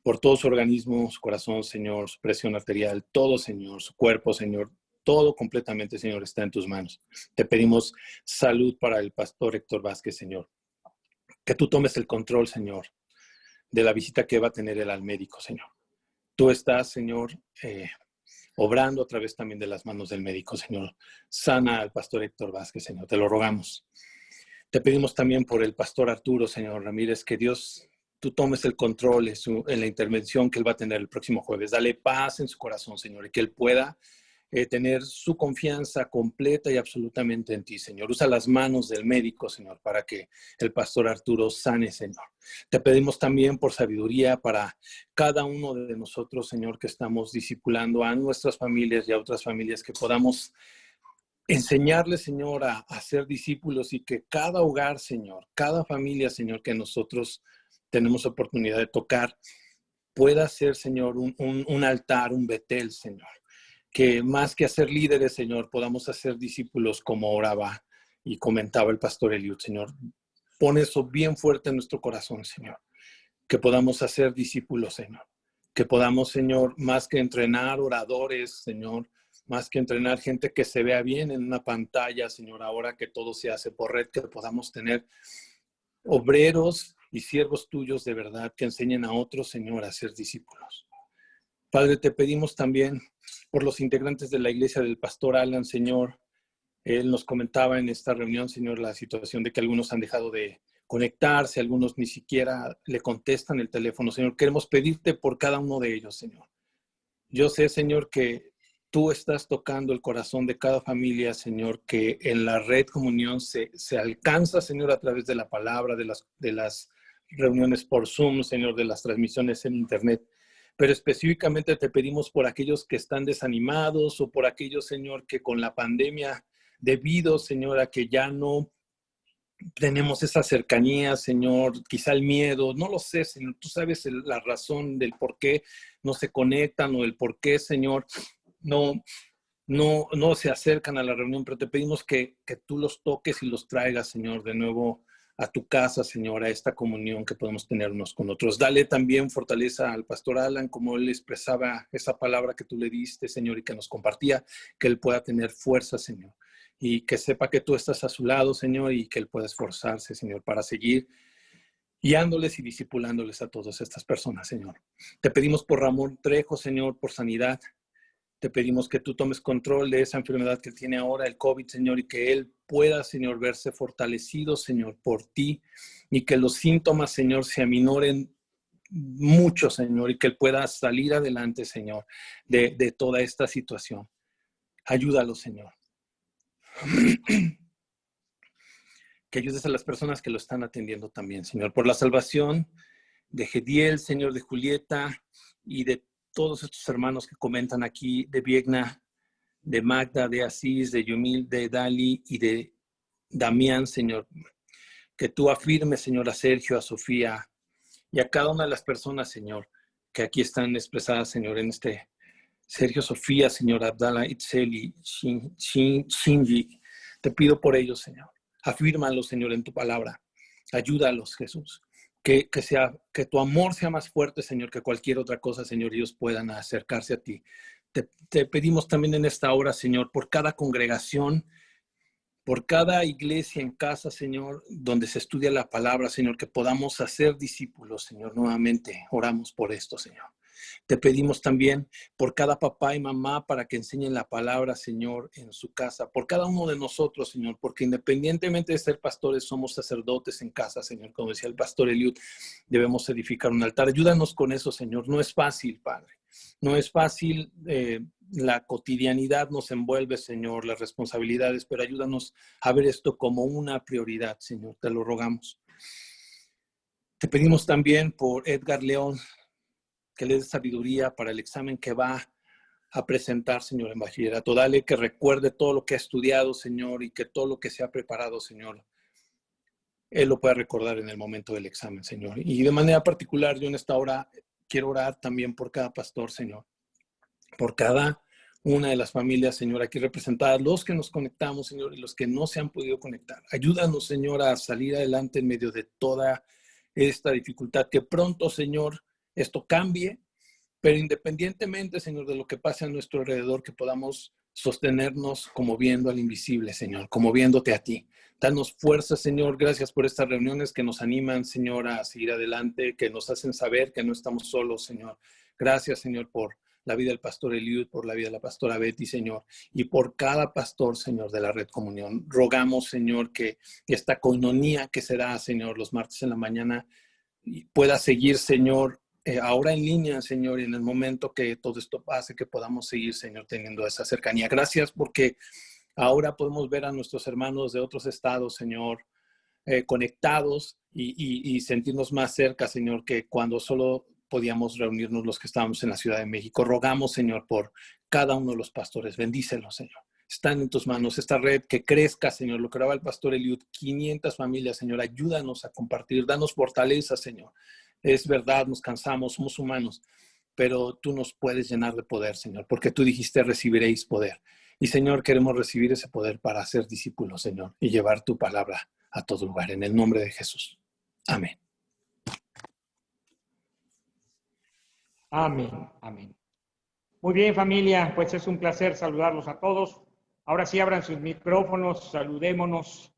por todo su organismo, su corazón, Señor, su presión arterial, todo, Señor, su cuerpo, Señor, todo completamente, Señor, está en tus manos. Te pedimos salud para el pastor Héctor Vázquez, Señor. Que tú tomes el control, Señor, de la visita que va a tener él al médico, Señor. Tú estás, Señor, obrando a través también de las manos del médico, Señor. Sana al pastor Héctor Vázquez, Señor, te lo rogamos. Te pedimos también por el pastor Arturo, Señor Ramírez, que Dios, tú tomes el control en la intervención que él va a tener el próximo jueves. Dale paz en su corazón, Señor, y que él pueda tener su confianza completa y absolutamente en ti, Señor. Usa las manos del médico, Señor, para que el pastor Arturo sane, Señor. Te pedimos también por sabiduría para cada uno de nosotros, Señor, que estamos discipulando a nuestras familias y a otras familias, que podamos enseñarles, Señor, a ser discípulos, y que cada hogar, Señor, cada familia, Señor, que nosotros tenemos oportunidad de tocar, pueda ser, Señor, un altar, un Betel, Señor. Que más que hacer líderes, Señor, podamos hacer discípulos, como oraba y comentaba el pastor Eliud, Señor. Pon eso bien fuerte en nuestro corazón, Señor. Que podamos hacer discípulos, Señor. Que podamos, Señor, más que entrenar oradores, Señor, más que entrenar gente que se vea bien en una pantalla, Señor, ahora que todo se hace por red, que podamos tener obreros y siervos tuyos de verdad que enseñen a otros, Señor, a ser discípulos. Padre, te pedimos también por los integrantes de la iglesia del pastor Alan, Señor. Él nos comentaba en esta reunión, Señor, la situación de que algunos han dejado de conectarse, algunos ni siquiera le contestan el teléfono, Señor. Queremos pedirte por cada uno de ellos, Señor. Yo sé, Señor, que tú estás tocando el corazón de cada familia, Señor, que en la red comunión se alcanza, Señor, a través de la palabra, de las reuniones por Zoom, Señor, de las transmisiones en internet. Pero específicamente te pedimos por aquellos que están desanimados, o por aquellos, Señor, que con la pandemia, debido, Señor, a que ya no tenemos esa cercanía, Señor, quizá el miedo, no lo sé, Señor, tú sabes la razón del por qué no se conectan, o el por qué, Señor, no se acercan a la reunión, pero te pedimos que tú los toques y los traigas, Señor, de nuevo a tu casa, Señor, a esta comunión que podemos tener unos con otros. Dale también fortaleza al pastor Alan, como él expresaba esa palabra que tú le diste, Señor, y que nos compartía, que él pueda tener fuerza, Señor, y que sepa que tú estás a su lado, Señor, y que él pueda esforzarse, Señor, para seguir guiándoles y discipulándoles a todas estas personas, Señor. Te pedimos por Ramón Trejo, Señor, por sanidad. Te pedimos que tú tomes control de esa enfermedad que tiene ahora, el COVID, Señor, y que él pueda, Señor, verse fortalecido, Señor, por ti, y que los síntomas, Señor, se aminoren mucho, Señor, y que él pueda salir adelante, Señor, de toda esta situación. Ayúdalo, Señor. Que ayudes a las personas que lo están atendiendo también, Señor, por la salvación de Gediel, Señor, de Julieta y de todos estos hermanos que comentan aquí, de Viegna, de Magda, de Asís, de Yumil, de Dali y de Damián, Señor. Que tú afirmes, Señor, a Sergio, a Sofía y a cada una de las personas, Señor, que aquí están expresadas, Señor, en este Sergio, Sofía, Señor, Abdala, Itzeli, Shinji. Te pido por ellos, Señor. Afírmalos, Señor, en tu palabra. Ayúdalos, Jesús. Que tu amor sea más fuerte, Señor, que cualquier otra cosa, Señor, ellos puedan acercarse a ti. Te pedimos también en esta hora, Señor, por cada congregación, por cada iglesia en casa, Señor, donde se estudia la palabra, Señor, que podamos hacer discípulos, Señor, nuevamente. Oramos por esto, Señor. Te pedimos también por cada papá y mamá para que enseñen la palabra, Señor, en su casa. Por cada uno de nosotros, Señor, porque independientemente de ser pastores, somos sacerdotes en casa, Señor. Como decía el pastor Eliud, debemos edificar un altar. Ayúdanos con eso, Señor. No es fácil, Padre. No es fácil. La cotidianidad nos envuelve, Señor, las responsabilidades, pero ayúdanos a ver esto como una prioridad, Señor. Te lo rogamos. Te pedimos también por Edgar León, que le dé sabiduría para el examen que va a presentar, Señor, en bachillerato. Dale que recuerde todo lo que ha estudiado, Señor, y que todo lo que se ha preparado, Señor, él lo pueda recordar en el momento del examen, Señor. Y de manera particular, yo en esta hora quiero orar también por cada pastor, Señor, por cada una de las familias, Señor, aquí representadas, los que nos conectamos, Señor, y los que no se han podido conectar. Ayúdanos, Señor, a salir adelante en medio de toda esta dificultad. Que pronto, Señor, esto cambie, pero independientemente, Señor, de lo que pase a nuestro alrededor, que podamos sostenernos como viendo al invisible, Señor, como viéndote a ti. Danos fuerza, Señor. Gracias por estas reuniones que nos animan, Señor, a seguir adelante, que nos hacen saber que no estamos solos, Señor. Gracias, Señor, por la vida del pastor Eliud, por la vida de la pastora Betty, Señor, y por cada pastor, Señor, de la Red Comunión. Rogamos, Señor, que esta coinonía que será, Señor, los martes en la mañana, pueda seguir, Señor, ahora en línea, Señor, y en el momento que todo esto pase, que podamos seguir, Señor, teniendo esa cercanía. Gracias porque ahora podemos ver a nuestros hermanos de otros estados, Señor, conectados y sentirnos más cerca, Señor, que cuando solo podíamos reunirnos los que estábamos en la Ciudad de México. Rogamos, Señor, por cada uno de los pastores. Bendícelos, Señor. Están en tus manos esta red, que crezca, Señor. Lo que oraba el pastor Eliud, 500 familias, Señor. Ayúdanos a compartir, danos fortaleza, Señor. Es verdad, nos cansamos, somos humanos, pero tú nos puedes llenar de poder, Señor, porque tú dijiste recibiréis poder. Y, Señor, queremos recibir ese poder para ser discípulos, Señor, y llevar tu palabra a todo lugar. En el nombre de Jesús. Amén. Amén, amén. Muy bien, familia, pues es un placer saludarlos a todos. Ahora sí abran sus micrófonos, saludémonos.